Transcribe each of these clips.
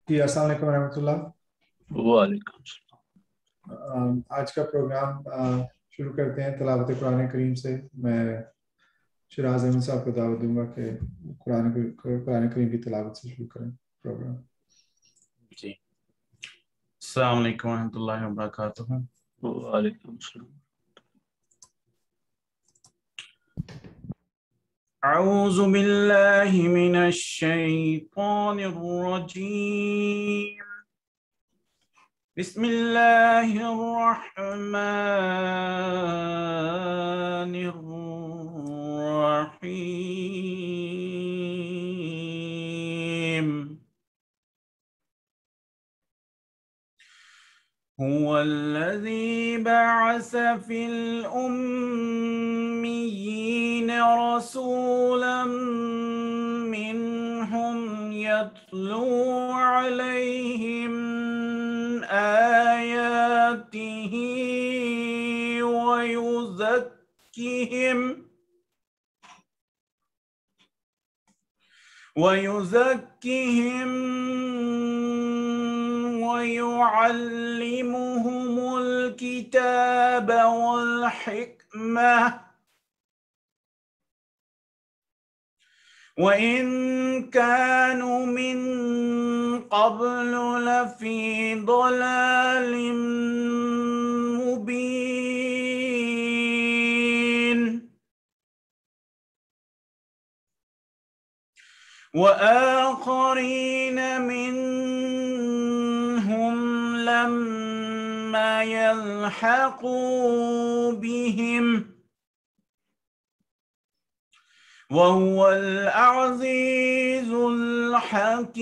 جی السلام علیکم ورحمۃ اللہ۔ وعلیکم آج کا پروگرام شروع کرتے ہیں تلاوت قرآن کریم سے۔ میں شراز احمد صاحب کو دعوت دوں گا کہ قرآن کریم کی تلاوت سے شروع کریں پروگرام۔ جی السلام علیکم ورحمۃ اللہ وبرکاتہ۔ وعلیکم السلام۔ اعوذ باللہ من الشیطان الرجیم، بسم اللہ الرحمن الرحیم۔ هو الذي بعث في الأميين رسولا منهم يتلو عليهم آياته ويزكيهم ويعلمهم الكتاب والحكمة وإن كانوا من قبل لفي ضلال مبين وآخرين منهم لما يلحقوا بهم وهو العزيز الحكيم۔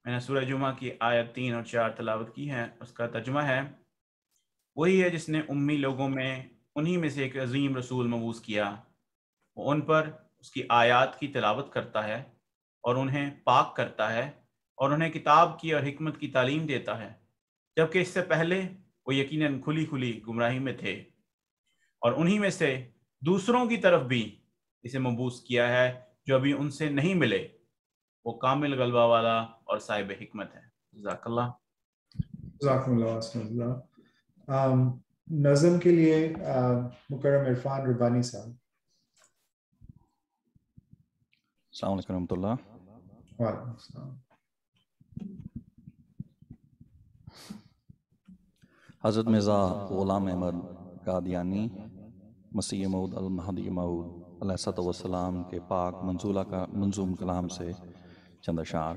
میں نے سورہ جمعہ کی آیت 3 اور 4 تلاوت کی ہے۔ اس کا ترجمہ ہے، وہی ہے جس نے امی لوگوں میں انہی میں سے ایک عظیم رسول مبعوث کیا، وہ ان پر اس کی آیات کی تلاوت کرتا ہے اور انہیں پاک کرتا ہے اور انہیں کتاب کی اور حکمت کی تعلیم دیتا ہے، جبکہ اس سے پہلے وہ یقیناً کھلی کھلی گمراہی میں تھے، اور انہی میں سے دوسروں کی طرف بھی اسے مبعوث کیا ہے جو ابھی ان سے نہیں ملے، وہ کامل غلبہ والا اور صاحب حکمت ہے۔ جزاک اللہ۔ جزاکم اللہ واسم اللہ۔ نظم کے لیے مکرم عرفان ربانی صاحب۔ السلام علیکم ورحمۃ اللہ۔ وعلیکم السلام۔ حضرت مرزا غلام احمد قادیانی مسیح موعود المہدی موعود علیہ الصلوۃ والسلام کے پاک منظوم کلام سے چند اشعار۔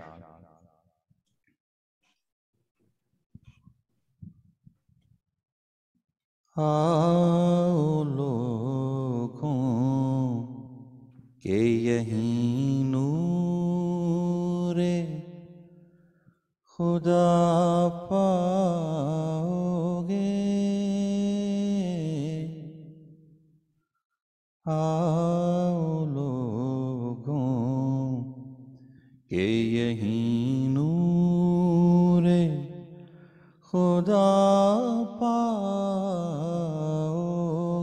آؤ لوگوں کہ یہی نور خدا پاؤ گے، آؤ لوگوں کہ یہی نور خدا پاؤ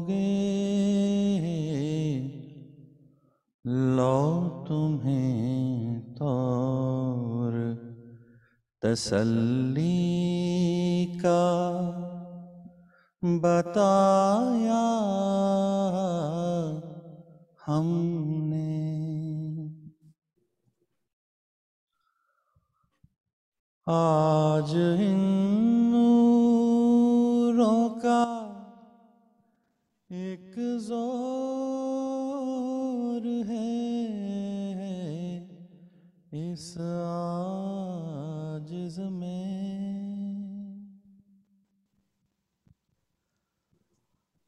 گے، لو تمہیں طور تسلی کا بتایا ہم نے، آج ان نوروں کا ایک زور ہے اس عاجز میں،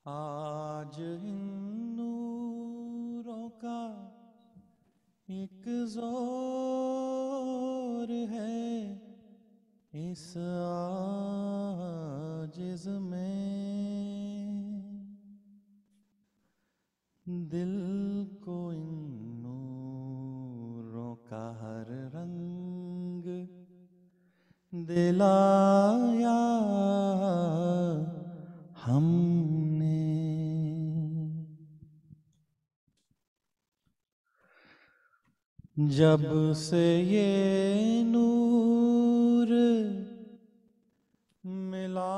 آج ان نوروں کا ایک زور ہے اس عاجز میں، دل کو ان نوروں کا ہر رنگ دلایا ہم نے، جب سے یہ نور ملا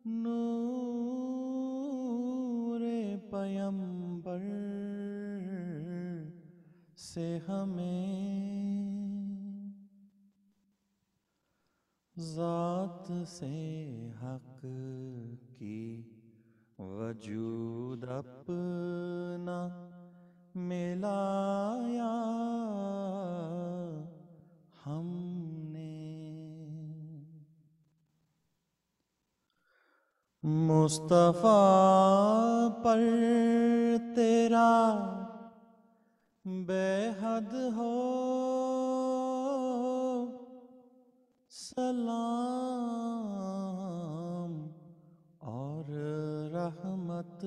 نور پیمبر سے ہمیں ذات سے حق کی وجود اپنا ملایا ہم نے مصطفیٰ پر تیرا بے حد ہو سلام اور رحمت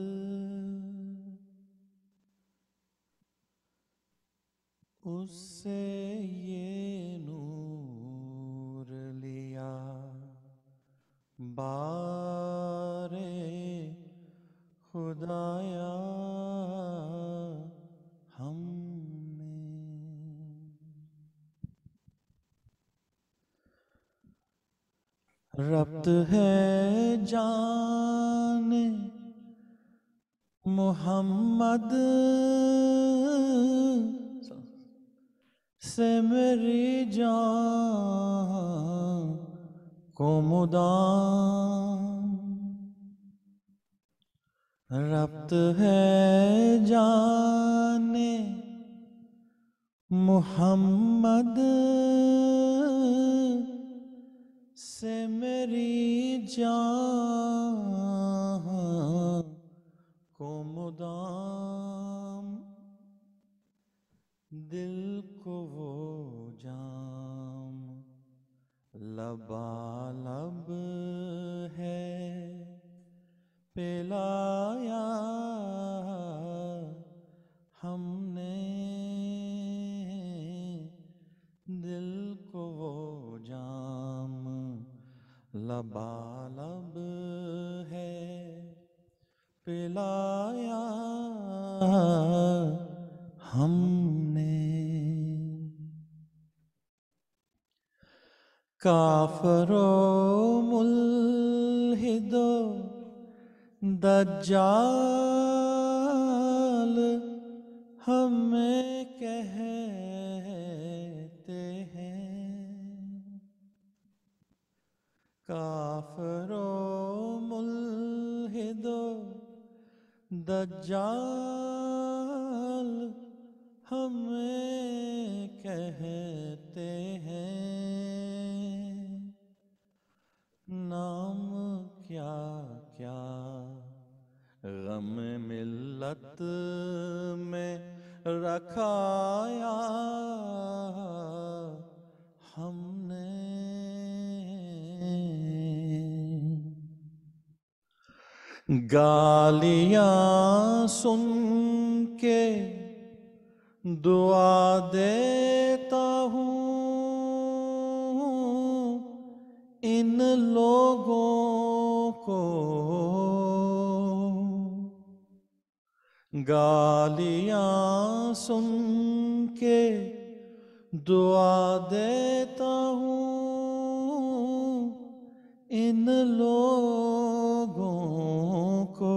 اس سے یہ نور لیا بارے خدایا ہم نے ربط ہے جان محمد سے میری جان کو مدام ربط ہے جان محمد سے میری جان کو مدام دل کو وہ جام لبالب ہے پلایا ہم نے دل کو وہ جام لبالب ہے پلایا ہم نے کافر و ملحد و دجال ہمیں کہتے ہیں کافر و ملحد و دجال ہمیں کہتے ہیں نام کیا کیا غم ملت میں رکھایا ہم نے گالیاں سن کے دعا دیتا ہوں ان لوگوں کو گالیاں سن کے دعا دیتا ہوں ان لوگوں کو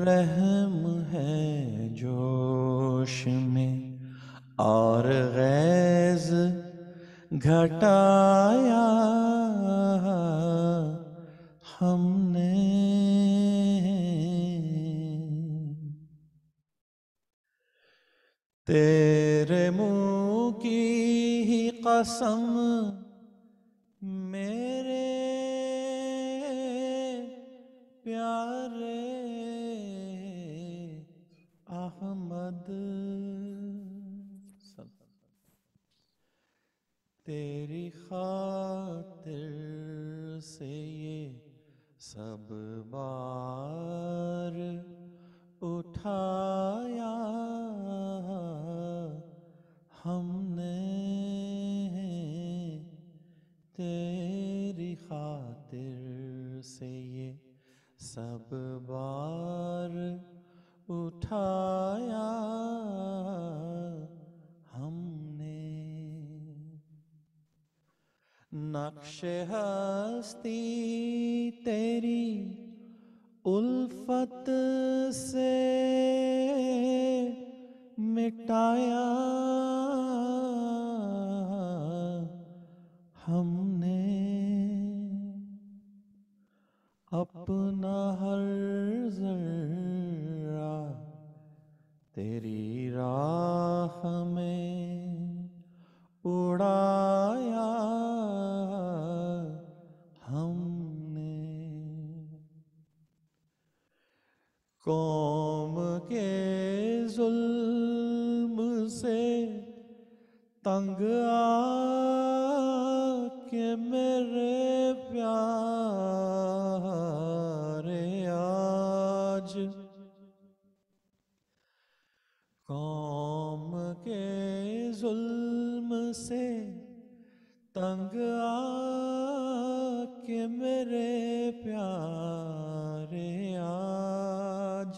رحم ہے جوش میں اور غیظ گھٹایا ہم نے تیرے منہ کی ہی قسم میرے پیارے احمد تیری خاطر سے یہ سب بار اٹھایا ہم نے تیری خاطر سے یہ سب بار اٹھایا ہم نے، نقش ہستی تیری الفت سے مٹایا ہم نے، اپنا ہر ذرہ تیری راہ میں اڑایا ہم نے، قوم کے ظلم سے تنگ آ کے میرے پیارے آج، قوم کے ظلم سے تنگ آ کے میرے پیارے آج،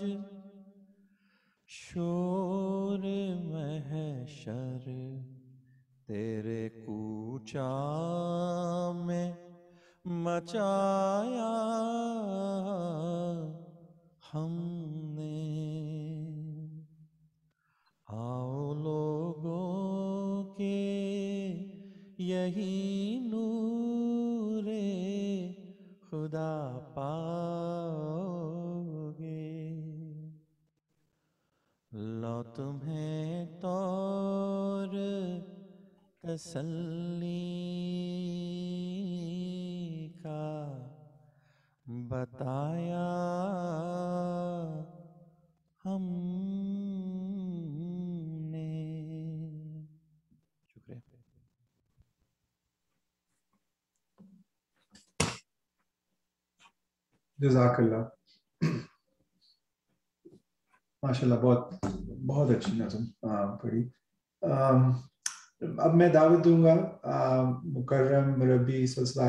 شور محشر تیرے کوچہ میں مچایا ہم نے، آؤ لوگوں کے یہی نور خدا پاؤ گے، لو تمہیں طور تسلی کا بتایا ہم نے۔ شکریہ۔ جزاک اللہ، ماشاء اللہ، بہت اچھی نظم پڑھی۔ اب میں دعوت دوں گا مکرم مربی سلسلہ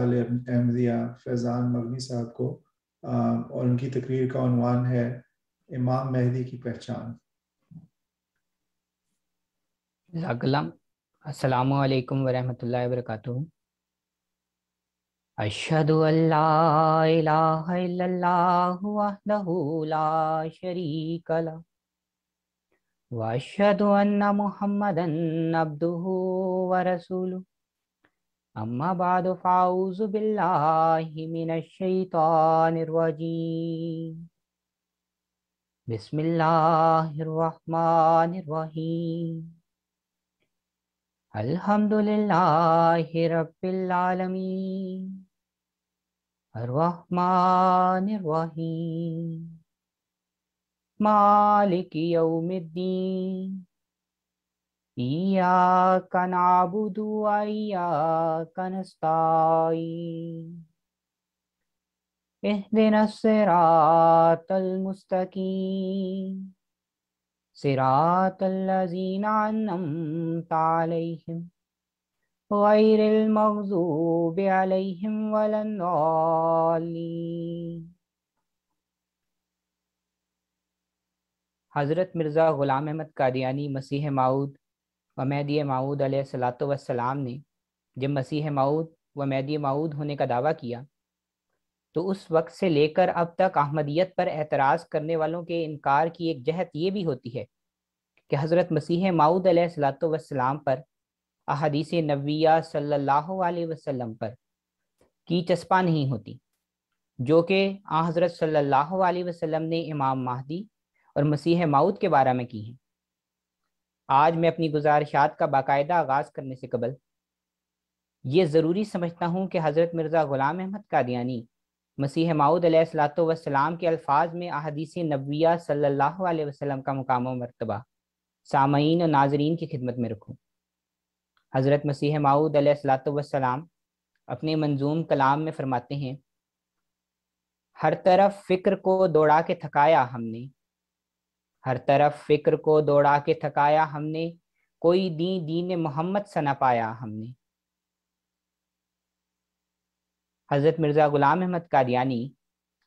احمدیہ فیضان مغنی صاحب کو، اور ان کی تقریر کا عنوان ہے امام مہدی کی پہچان۔ جزاک اللہ۔ السلام علیکم ورحمۃ اللہ وبرکاتہ۔ اشہد ان لا الہ الا اللہ وحدہ لا شریک لہ واشہد ان محمدا عبدہ ورسولہ، اما بعد فاعوذ باللہ من الشیطان الرجیم، بسم اللہ الرحمن الرحیم، الحمد للہ رب العالمین، الرحمن الرحیم، مالک یوم الدین، ایاک نعبد و ایاک نستعین، اہدنا الصراط المستقیم، صراط الذین انعمت علیہم غیر المغضوب علیہم ولا الضالین۔ حضرت مرزا غلام احمد قادیانی مسیح موعود و مہدی موعود علیہ الصلوۃ والسلام نے جب مسیح موعود و مہدی موعود ہونے کا دعویٰ کیا تو اس وقت سے لے کر اب تک احمدیت پر اعتراض کرنے والوں کے انکار کی ایک جہت یہ بھی ہوتی ہے کہ حضرت مسیح موعود علیہ الصلوۃ والسلام پر احادیث نبویہ صلی اللہ علیہ وسلم پر کی چسپاں نہیں ہوتی، جو کہ حضرت صلی اللہ علیہ وسلم نے امام مہدی اور مسیح موعود کے بارے میں کی ہیں۔ آج میں اپنی گزارشات کا باقاعدہ آغاز کرنے سے قبل یہ ضروری سمجھتا ہوں کہ حضرت مرزا غلام احمد قادیانی مسیح موعود علیہ الصلوۃ والسلام کے الفاظ میں احادیث نبویہ صلی اللہ علیہ وسلم کا مقام و مرتبہ سامعین و ناظرین کی خدمت میں رکھوں۔ حضرت مسیح موعود علیہ الصلوۃ والسلام اپنے منظوم کلام میں فرماتے ہیں، ہر طرف فکر کو دوڑا کے تھکایا ہم نے، ہر طرف فکر کو دوڑا کے تھکایا ہم نے، کوئی دین محمد سا نہ پایا ہم نے۔ حضرت مرزا غلام احمد قادیانی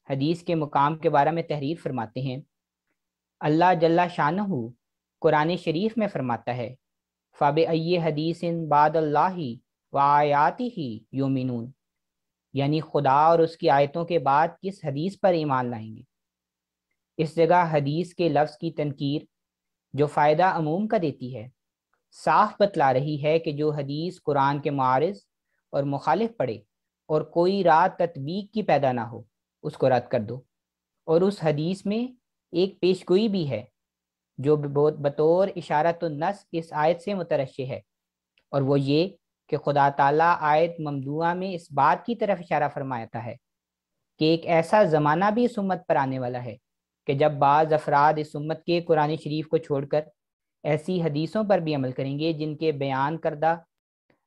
حدیث کے مقام کے بارے میں تحریر فرماتے ہیں، اللہ جل شانہ قرآن شریف میں فرماتا ہے فَبِأَيِّ حَدِيثٍ بَعْدَ اللَّهِ وَآيَاتِهِ يُؤْمِنُونَ، یعنی خدا اور اس کی آیتوں کے بعد کس حدیث پر ایمان لائیں گے۔ اس جگہ حدیث کے لفظ کی تنکیر جو فائدہ عموم کا دیتی ہے صاف بتلا رہی ہے کہ جو حدیث قرآن کے معارض اور مخالف پڑے اور کوئی رات تطبیق کی پیدا نہ ہو اس کو رد کر دو، اور اس حدیث میں ایک پیشگوئی بھی ہے جو بطور اشارۃ النص اس آیت سے مترشح ہے، اور وہ یہ کہ خدا تعالیٰ آیت ممدوعہ میں اس بات کی طرف اشارہ فرماتا ہے کہ ایک ایسا زمانہ بھی اس امت پر آنے والا ہے کہ جب بعض افراد اس امت کے قرآن شریف کو چھوڑ کر ایسی حدیثوں پر بھی عمل کریں گے جن کے بیان کردہ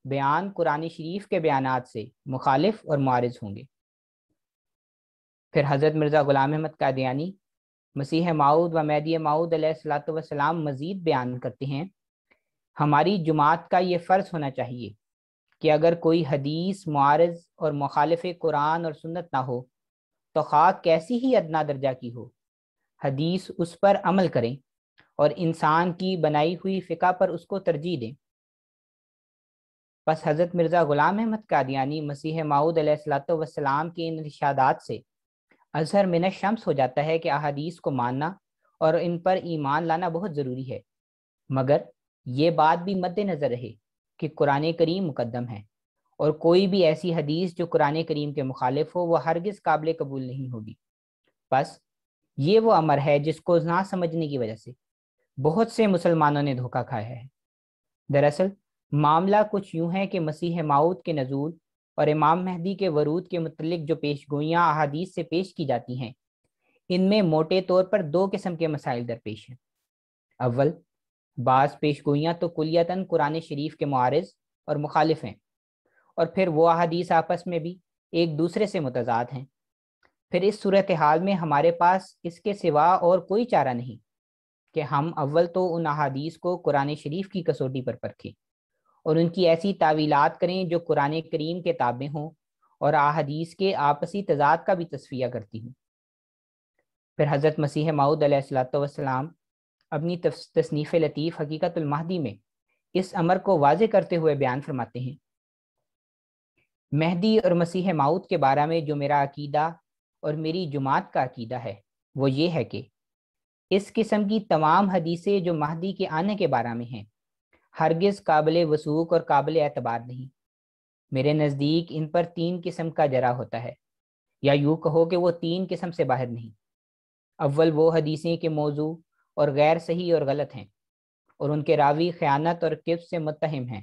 بیان قرآن شریف کے بیانات سے مخالف اور معارض ہوں گے۔ پھر حضرت مرزا غلام احمد قادیانی مسیح موعود و مہدی موعود علیہ الصلوۃ والسلام مزید بیان کرتے ہیں ہماری جماعت کا یہ فرض ہونا چاہیے کہ اگر کوئی حدیث معارض اور مخالف قرآن اور سنت نہ ہو تو خواہ کیسی ہی ادنا درجہ کی ہو، حدیث اس پر عمل کریں اور انسان کی بنائی ہوئی فقہ پر اس کو ترجیح دیں۔ بس حضرت مرزا غلام احمد قادیانی مسیح موعود علیہ الصلوۃ والسلام کے ان ارشادات سے اظہر من الشمس ہو جاتا ہے کہ احادیث کو ماننا اور ان پر ایمان لانا بہت ضروری ہے، مگر یہ بات بھی مد نظر رہے کہ قرآن کریم مقدم ہے، اور کوئی بھی ایسی حدیث جو قرآن کریم کے مخالف ہو وہ ہرگز قابل قبول نہیں ہوگی۔ بس یہ وہ امر ہے جس کو نہ سمجھنے کی وجہ سے بہت سے مسلمانوں نے دھوکہ کھایا ہے۔ دراصل معاملہ کچھ یوں ہے کہ مسیح موعود کے نزول اور امام مہدی کے ورود کے متعلق جو پیش گوئیاں احادیث سے پیش کی جاتی ہیں ان میں موٹے طور پر دو قسم کے مسائل درپیش ہیں۔ اول، بعض پیش گوئیاں تو کلیتاً قرآن شریف کے معارض اور مخالف ہیں، اور پھر وہ احادیث آپس میں بھی ایک دوسرے سے متضاد ہیں۔ پھر اس صورتحال میں ہمارے پاس اس کے سوا اور کوئی چارہ نہیں کہ ہم اول تو ان احادیث کو قرآن شریف کی کسوٹی پر پرکھیں اور ان کی ایسی تعویلات کریں جو قرآن کریم کے تابع ہوں اور احادیث کے آپسی تضاد کا بھی تصفیہ کرتی ہوں۔ پھر حضرت مسیح موعود علیہ الصلوۃ والسلام اپنی تصنیف لطیف حقیقت المہدی میں اس امر کو واضح کرتے ہوئے بیان فرماتے ہیں، مہدی اور مسیح موعود کے بارے میں جو میرا عقیدہ اور میری جماعت کا عقیدہ ہے وہ یہ ہے کہ اس قسم کی تمام حدیثیں جو مہدی کے آنے کے بارے میں ہیں ہرگز قابل وثوق اور قابل اعتبار نہیں۔ میرے نزدیک ان پر تین قسم کا جرا ہوتا ہے، یا یوں کہو کہ وہ تین قسم سے باہر نہیں۔ اول وہ حدیثیں کے موضوع اور غیر صحیح اور غلط ہیں اور ان کے راوی خیانت اور کذب سے متہم ہیں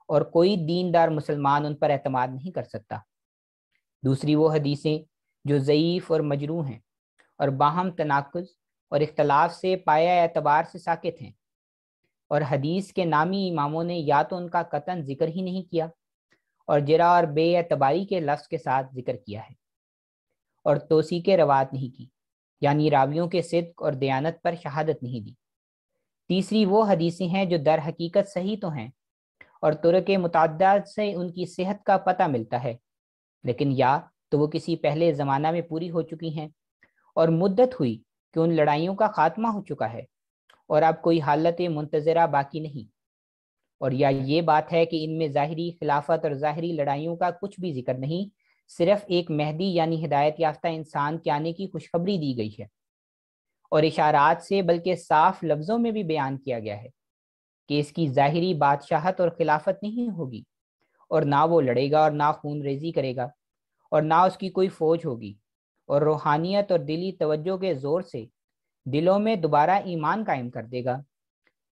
اور کوئی دیندار مسلمان ان پر اعتماد نہیں کر سکتا۔ دوسری وہ حدیثیں جو ضعیف اور مجروح ہیں اور باہم تناقض اور اختلاف سے پایہ اعتبار سے ساکت ہیں، اور حدیث کے نامی اماموں نے یا تو ان کا قطعاً ذکر ہی نہیں کیا اور جرح اور بے اعتباری کے لفظ کے ساتھ ذکر کیا ہے، اور توثیق روایت نہیں کی، یعنی راویوں کے صدق اور دیانت پر شہادت نہیں دی۔ تیسری وہ حدیثیں ہیں جو در حقیقت صحیح تو ہیں اور طرق متعدد سے ان کی صحت کا پتہ ملتا ہے، لیکن یا تو وہ کسی پہلے زمانہ میں پوری ہو چکی ہیں اور مدت ہوئی کہ ان لڑائیوں کا خاتمہ ہو چکا ہے اور اب کوئی حالت منتظرہ باقی نہیں، اور یا یہ بات ہے کہ ان میں ظاہری خلافت اور ظاہری لڑائیوں کا کچھ بھی ذکر نہیں، صرف ایک مہدی یعنی ہدایت یافتہ انسان کے آنے کی خوشخبری دی گئی ہے، اور اشارات سے بلکہ صاف لفظوں میں بھی بیان کیا گیا ہے کہ اس کی ظاہری بادشاہت اور خلافت نہیں ہوگی، اور نہ وہ لڑے گا اور نہ خون ریزی کرے گا اور نہ اس کی کوئی فوج ہوگی، اور روحانیت اور دلی توجہ کے زور سے دلوں میں دوبارہ ایمان قائم کر دے گا،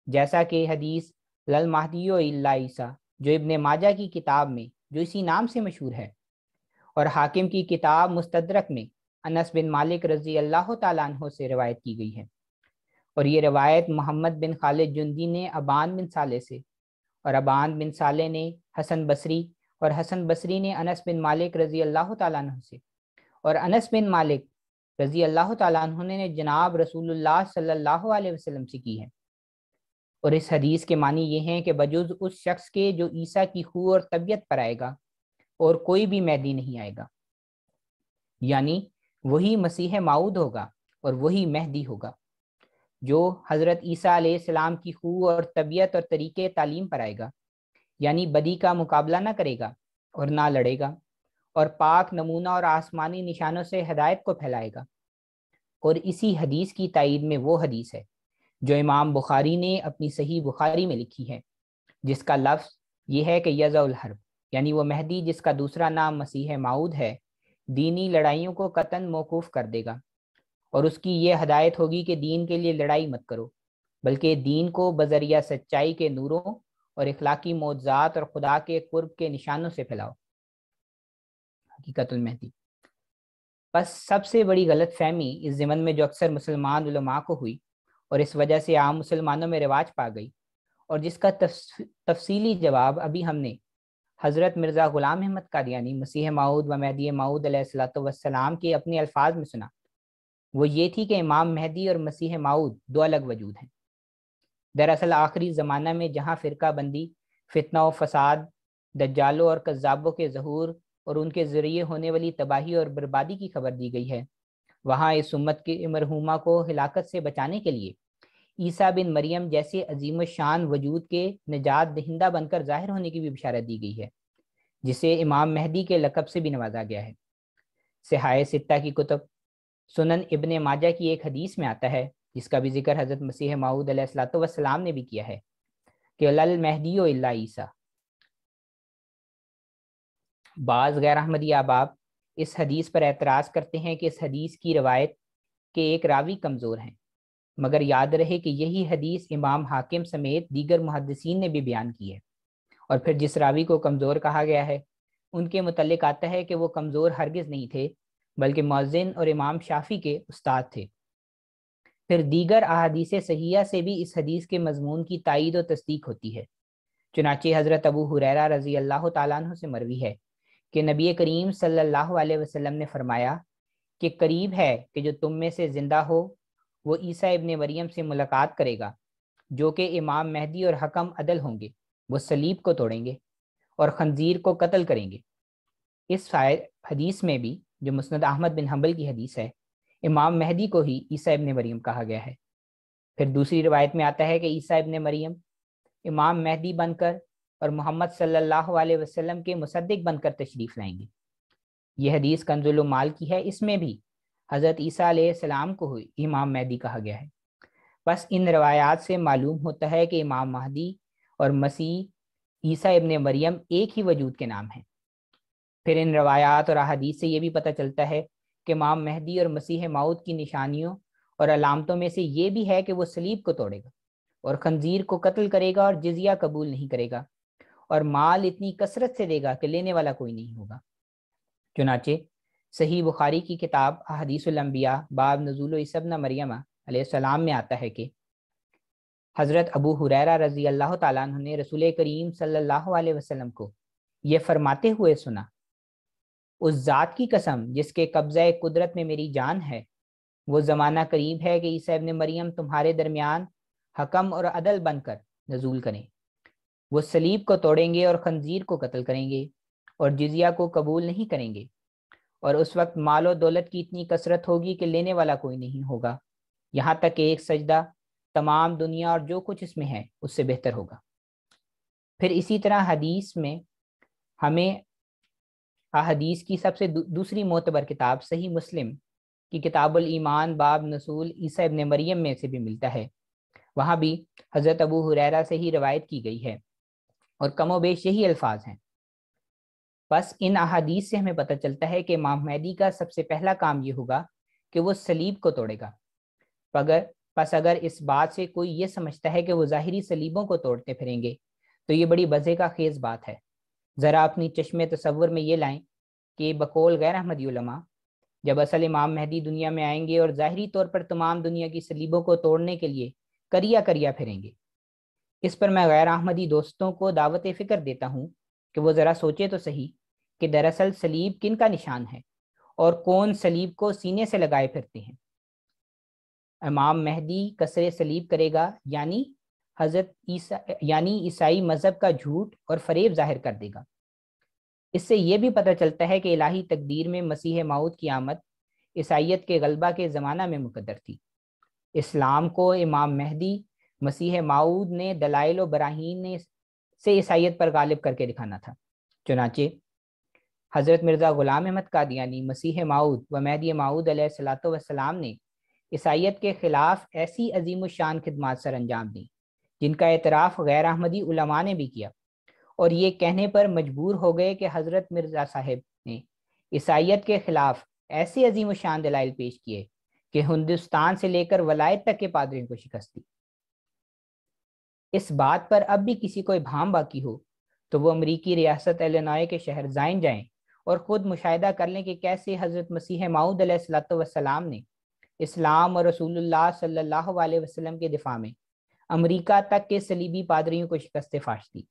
جیسا کہ حدیث للمہدی الا عیسیٰ جو ابن ماجہ کی کتاب میں جو اسی نام سے مشہور ہے اور حاکم کی کتاب مستدرک میں انس بن مالک رضی اللہ تعالیٰ عنہ سے روایت کی گئی ہے، اور یہ روایت محمد بن خالد جندی نے ابان بن صالح سے، اور ابان بن صالح نے حسن بصری، اور حسن بصری نے انس بن مالک رضی اللہ تعالیٰ عنہ سے، اور انس بن مالک رضی اللہ تعالیٰ عنہ نے جناب رسول اللہ صلی اللہ علیہ وسلم سے کی ہے۔ اور اس حدیث کے معنی یہ ہیں کہ بجز اس شخص کے جو عیسیٰ کی خو اور طبیعت پر آئے گا اور کوئی بھی مہدی نہیں آئے گا، یعنی وہی مسیح موعود ہوگا اور وہی مہدی ہوگا۔ جو حضرت عیسیٰ علیہ السلام کی خو اور طبیعت اور طریقے تعلیم پر آئے گا، یعنی بدی کا مقابلہ نہ کرے گا اور نہ لڑے گا، اور پاک نمونہ اور آسمانی نشانوں سے ہدایت کو پھیلائے گا۔ اور اسی حدیث کی تائید میں وہ حدیث ہے جو امام بخاری نے اپنی صحیح بخاری میں لکھی ہے، جس کا لفظ یہ ہے کہ یضع الحرب، یعنی وہ مہدی جس کا دوسرا نام مسیح موعود ہے، دینی لڑائیوں کو قطعاً موقوف کر دے گا، اور اس کی یہ ہدایت ہوگی کہ دین کے لیے لڑائی مت کرو، بلکہ دین کو بذریعہ سچائی کے نوروں اور اخلاقی معجزات اور خدا کے قرب کے نشانوں سے پھیلاؤ۔ حقیقت المہدی۔ بس سب سے بڑی غلط فہمی اس ضمن میں جو اکثر مسلمان علماء کو ہوئی اور اس وجہ سے عام مسلمانوں میں رواج پا گئی، اور جس کا تفصیلی جواب ابھی ہم نے حضرت مرزا غلام احمد قادیانی مسیح موعود و مہدی موعود علیہ الصلوۃ والسلام کے اپنے الفاظ میں سنا، وہ یہ تھی کہ امام مہدی اور مسیح موعود دو الگ وجود ہیں۔ دراصل آخری زمانہ میں جہاں فرقہ بندی، فتنہ و فساد، دجالوں اور کذابوں کے ظہور اور ان کے ذریعے ہونے والی تباہی اور بربادی کی خبر دی گئی ہے، وہاں اس امت کے مرحومہ کو ہلاکت سے بچانے کے لیے عیسیٰ بن مریم جیسے عظیم الشان وجود کے نجات دہندہ بن کر ظاہر ہونے کی بھی بشارت دی گئی ہے، جسے امام مہدی کے لقب سے بھی نوازا گیا ہے۔ صحائح ستہ کی کتب، سنن ابن ماجہ کی ایک حدیث میں آتا ہے، جس کا بھی ذکر حضرت مسیح موعود علیہ الصلوۃ والسلام نے بھی کیا ہے، کہ لل مہدی الا عیسیٰ۔ بعض غیر احمدی احباب اس حدیث پر اعتراض کرتے ہیں کہ اس حدیث کی روایت کے ایک راوی کمزور ہیں، مگر یاد رہے کہ یہی حدیث امام حاکم سمیت دیگر محدثین نے بھی بیان کی ہے، اور پھر جس راوی کو کمزور کہا گیا ہے ان کے متعلق آتا ہے کہ وہ کمزور ہرگز نہیں تھے، بلکہ مؤذن اور امام شافعی کے استاد تھے۔ پھر دیگر احادیث صحیحہ سے بھی اس حدیث کے مضمون کی تائید و تصدیق ہوتی ہے۔ چنانچہ حضرت ابو ہریرہ رضی اللہ تعالیٰ عنہ سے مروی ہے کہ نبی کریم صلی اللہ علیہ وسلم نے فرمایا کہ قریب ہے کہ جو تم میں سے زندہ ہو وہ عیسیٰ ابن مریم سے ملاقات کرے گا، جو کہ امام مہدی اور حکم عدل ہوں گے۔ وہ صلیب کو توڑیں گے اور خنزیر کو قتل کریں گے۔ اس حدیث میں بھی، جو مسند احمد بن حنبل کی حدیث ہے، امام مہدی کو ہی عیسیٰ ابن مریم کہا گیا ہے۔ پھر دوسری روایت میں آتا ہے کہ عیسیٰ ابن مریم امام مہدی بن کر اور محمد صلی اللہ علیہ وسلم کے مصدق بن کر تشریف لائیں گے۔ یہ حدیث کنز المال کی ہے، اس میں بھی حضرت عیسیٰ علیہ السلام کو ہی امام مہدی کہا گیا ہے۔ بس ان روایات سے معلوم ہوتا ہے کہ امام مہدی اور مسیح عیسیٰ ابن مریم ایک ہی وجود کے نام ہیں۔ پھر ان روایات اور احادیث سے یہ بھی پتہ چلتا ہے کہ امام مہدی اور مسیح موعود کی نشانیوں اور علامتوں میں سے یہ بھی ہے کہ وہ صلیب کو توڑے گا اور خنزیر کو قتل کرے گا اور جزیہ قبول نہیں کرے گا، اور مال اتنی کثرت سے دے گا کہ لینے والا کوئی نہیں ہوگا۔ چنانچہ صحیح بخاری کی کتاب احادیث الانبیاء باب نزول عیسیٰ ابن مریم علیہ السلام میں آتا ہے کہ حضرت ابو ہریرہ رضی اللہ تعالیٰ عنہ نے رسول کریم صلی اللہ علیہ وسلم کو یہ فرماتے ہوئے سنا، اس ذات کی قسم جس کے قبضہ قدرت میں میری جان ہے، وہ زمانہ قریب ہے کہ عیسیٰ ابن مریم تمہارے درمیان حکم اور عدل بن کر نزول کریں۔ وہ صلیب کو توڑیں گے اور خنزیر کو قتل کریں گے اور جزیہ کو قبول نہیں کریں گے، اور اس وقت مال و دولت کی اتنی کثرت ہوگی کہ لینے والا کوئی نہیں ہوگا، یہاں تک کہ ایک سجدہ تمام دنیا اور جو کچھ اس میں ہے اس سے بہتر ہوگا۔ پھر اسی طرح حدیث میں ہمیں احادیث کی سب سے دوسری معتبر کتاب صحیح مسلم کی کتاب الایمان باب نزول عیسیٰ ابن مریم میں سے بھی ملتا ہے۔ وہاں بھی حضرت ابو ہریرہ سے ہی روایت کی گئی ہے اور کم و بیش یہی الفاظ ہیں۔ بس ان احادیث سے ہمیں پتہ چلتا ہے کہ امام مہدی کا سب سے پہلا کام یہ ہوگا کہ وہ صلیب کو توڑے گا۔ پس اگر اس بات سے کوئی یہ سمجھتا ہے کہ وہ ظاہری صلیبوں کو توڑتے پھریں گے تو یہ بڑی مزے کا خیز بات ہے۔ ذرا اپنی چشم تصور میں یہ لائیں کہ بقول غیر احمدی علماء جب اصل امام مہدی دنیا میں آئیں گے اور ظاہری طور پر تمام دنیا کی صلیبوں کو توڑنے کے لیے کریا پھریں گے، اس پر میں غیر احمدی دوستوں کو دعوت فکر دیتا ہوں کہ وہ ذرا سوچے تو صحیح کہ دراصل صلیب کن کا نشان ہے اور کون صلیب کو سینے سے لگائے پھرتے ہیں۔ امام مہدی کسر صلیب کرے گا، یعنی عیسائی مذہب کا جھوٹ اور فریب ظاہر کر دے گا۔ اس سے یہ بھی پتہ چلتا ہے کہ الہی تقدیر میں مسیح موعود کی آمد عیسائیت کے غلبہ کے زمانہ میں مقدر تھی، اسلام کو امام مہدی مسیح موعود نے دلائل و براہین سے عیسائیت پر غالب کر کے دکھانا تھا۔ چنانچہ حضرت مرزا غلام احمد قادیانی مسیح موعود و مہدی موعود علیہ الصلوۃ والسلام نے عیسائیت کے خلاف ایسی عظیم الشان خدمات سر انجام دیں جن کا اعتراف غیر احمدی علماء نے بھی کیا، اور یہ کہنے پر مجبور ہو گئے کہ حضرت مرزا صاحب نے عیسائیت کے خلاف ایسے عظیم الشان دلائل پیش کیے کہ ہندوستان سے لے کر ولایت تک کے پادریوں کو شکست دی۔ اس بات پر اب بھی کسی کو ابہام باقی ہو تو وہ امریکی ریاست ایلینوائے کے شہر زائن جائیں اور خود مشاہدہ کر لیں کہ کیسے حضرت مسیح موعود علیہ الصلوۃ والسلام نے اسلام اور رسول اللہ صلی اللہ علیہ وسلم کے دفاع میں امریکہ تک کے صلیبی پادریوں کو شکست فاش دی،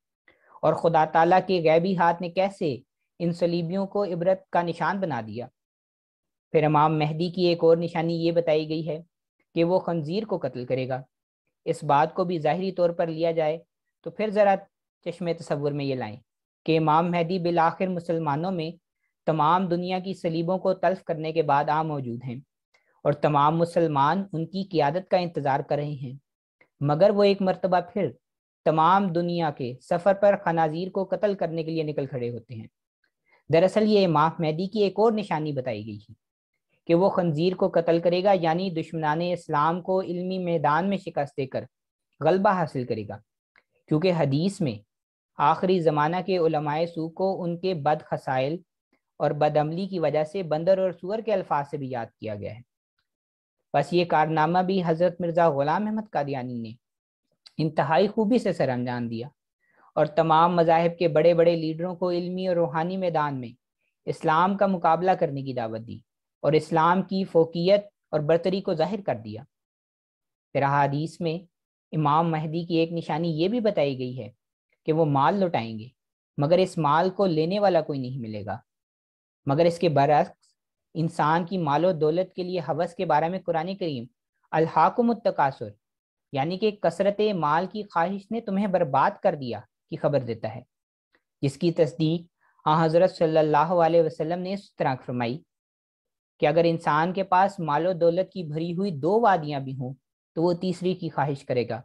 اور خدا تعالیٰ کے غیبی ہاتھ نے کیسے ان صلیبیوں کو عبرت کا نشان بنا دیا۔ پھر امام مہدی کی ایک اور نشانی یہ بتائی گئی ہے کہ وہ خنزیر کو قتل کرے گا۔ اس بات کو بھی ظاہری طور پر لیا جائے تو پھر ذرا چشم تصور میں یہ لائیں کہ امام مہدی بالآخر مسلمانوں میں تمام دنیا کی صلیبوں کو تلف کرنے کے بعد موجود ہیں، اور تمام مسلمان ان کی قیادت کا انتظار کر رہے ہیں، مگر وہ ایک مرتبہ پھر تمام دنیا کے سفر پر خنازیر کو قتل کرنے کے لیے نکل کھڑے ہوتے ہیں۔ دراصل یہ امام مہدی کی ایک اور نشانی بتائی گئی ہے کہ وہ خنزیر کو قتل کرے گا، یعنی دشمنان اسلام کو علمی میدان میں شکست دے کر غلبہ حاصل کرے گا، کیونکہ حدیث میں آخری زمانہ کے علماء سو کو ان کے بد خصائل اور بد عملی کی وجہ سے بندر اور سور کے الفاظ سے بھی یاد کیا گیا ہے۔ بس یہ کارنامہ بھی حضرت مرزا غلام احمد قادیانی نے انتہائی خوبی سے سر انجام دیا، اور تمام مذاہب کے بڑے بڑے لیڈروں کو علمی اور روحانی میدان میں اسلام کا مقابلہ کرنے کی دعوت دی، اور اسلام کی فوقیت اور برتری کو ظاہر کر دیا۔ پھر احادیث میں امام مہدی کی ایک نشانی یہ بھی بتائی گئی ہے کہ وہ مال لوٹائیں گے، مگر اس مال کو لینے والا کوئی نہیں ملے گا، مگر اس کے برعکس انسان کی مال و دولت کے لیے ہوس کے بارے میں قرآن کریم الہاکم التکاثر، یعنی کہ کثرت مال کی خواہش نے تمہیں برباد کر دیا کی خبر دیتا ہے، جس کی تصدیق حضرت صلی اللہ علیہ وسلم نے اس طرح فرمائی کہ اگر انسان کے پاس مال و دولت کی بھری ہوئی 2 وادیاں بھی ہوں تو وہ تیسری کی خواہش کرے گا،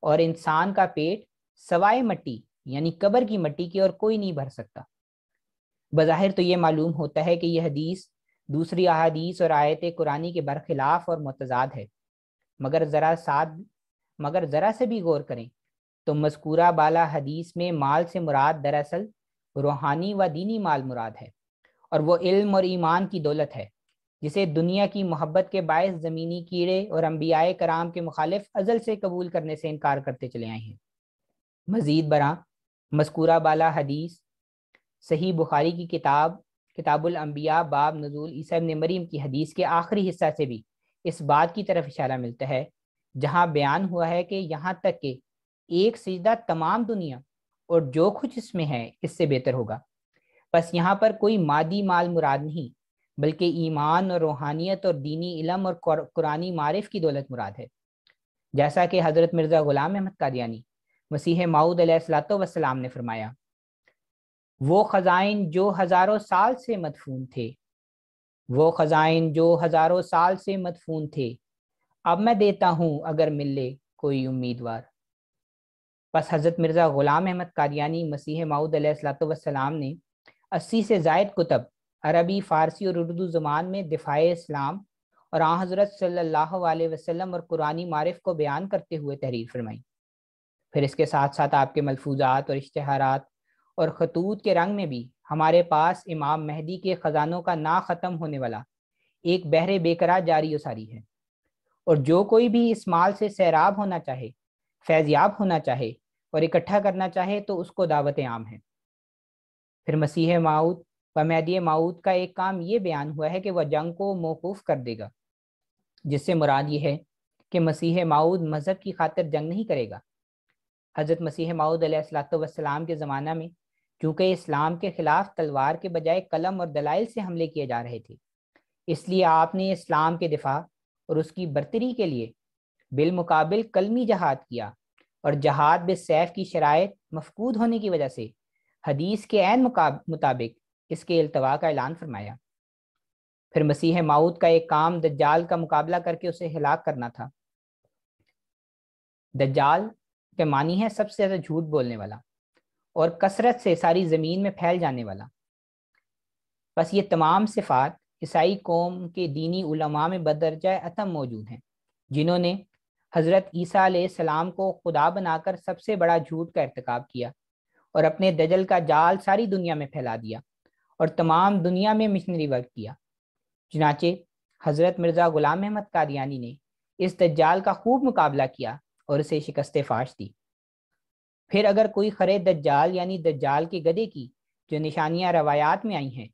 اور انسان کا پیٹ سوائے مٹی یعنی قبر کی مٹی کی اور کوئی نہیں بھر سکتا۔ بظاہر تو یہ معلوم ہوتا ہے کہ یہ حدیث دوسری احادیث اور آیت قرآنی کے برخلاف اور متضاد ہے، مگر ذرا سے بھی غور کریں تو مذکورہ بالا حدیث میں مال سے مراد دراصل روحانی و دینی مال مراد ہے، اور وہ علم اور ایمان کی دولت ہے جسے دنیا کی محبت کے باعث زمینی کیڑے اور انبیاء کرام کے مخالف ازل سے قبول کرنے سے انکار کرتے چلے آئے ہیں۔ مزید برآں مذکورہ بالا حدیث صحیح بخاری کی کتاب الانبیاء باب نزول عیسیٰ ابن مریم کی حدیث کے آخری حصہ سے بھی اس بات کی طرف اشارہ ملتا ہے، جہاں بیان ہوا ہے کہ یہاں تک کہ ایک سجدہ تمام دنیا اور جو کچھ اس میں ہے اس سے بہتر ہوگا۔ بس یہاں پر کوئی مادی مال مراد نہیں، بلکہ ایمان اور روحانیت اور دینی علم اور قرآنی معرف کی دولت مراد ہے، جیسا کہ حضرت مرزا غلام احمد قادیانی مسیح موعود علیہ الصلوۃ والسلام نے فرمایا، وہ خزائن جو ہزاروں سال سے مدفون تھے، وہ خزائن جو ہزاروں سال سے مدفون تھے، اب میں دیتا ہوں اگر ملے کوئی امیدوار۔ بس حضرت مرزا غلام احمد قادیانی مسیح موعود علیہ الصلوۃ والسلام نے 80 سے زائد کتب عربی، فارسی اور اردو زبان میں دفاع اسلام اور حضرت صلی اللہ علیہ وسلم اور قرآنی معرف کو بیان کرتے ہوئے تحریر فرمائی۔ پھر اس کے ساتھ ساتھ آپ کے ملفوظات اور اشتہارات اور خطوط کے رنگ میں بھی ہمارے پاس امام مہدی کے خزانوں کا نا ختم ہونے والا ایک بحر بے قرار جاری و ساری ہے، اور جو کوئی بھی اس مال سے سیراب ہونا چاہے، فیضیاب ہونا چاہے اور اکٹھا کرنا چاہے تو اس کو دعوت عام ہے۔ پھر مسیح موعود و مہدی موعود کا ایک کام یہ بیان ہوا ہے کہ وہ جنگ کو موقوف کر دے گا، جس سے مراد یہ ہے کہ مسیح موعود مذہب کی خاطر جنگ نہیں کرے گا۔ حضرت مسیح موعود علیہ الصلوۃ والسلام کے زمانہ میں چونکہ اسلام کے خلاف تلوار کے بجائے قلم اور دلائل سے حملے کیے جا رہے تھے، اس لیے آپ نے اسلام کے دفاع اور اس کی برتری کے لیے بالمقابل قلمی جہاد کیا، اور جہاد بالسیف کی شرائط مفقود ہونے کی وجہ سے حدیث کے عین مطابق اس کے التوا کا اعلان فرمایا۔ پھر مسیح موعود کا ایک کام دجال کا مقابلہ کر کے اسے ہلاک کرنا تھا، دجال کے معنی ہے سب سے زیادہ جھوٹ بولنے والا اور کثرت سے ساری زمین میں پھیل جانے والا۔ بس یہ تمام صفات عیسائی قوم کے دینی علماء میں بدرجہ اتم موجود ہیں، جنہوں نے حضرت عیسیٰ علیہ السلام کو خدا بنا کر سب سے بڑا جھوٹ کا ارتکاب کیا اور اپنے دجل کا جال ساری دنیا میں پھیلا دیا اور تمام دنیا میں مشنری ورک کیا۔ چنانچہ حضرت مرزا غلام احمد قادیانی نے اس دجال کا خوب مقابلہ کیا اور اسے شکست فاش دی۔ پھر اگر کوئی خرے دجال یعنی دجال کے گدھے کی جو نشانیاں روایات میں آئی ہیں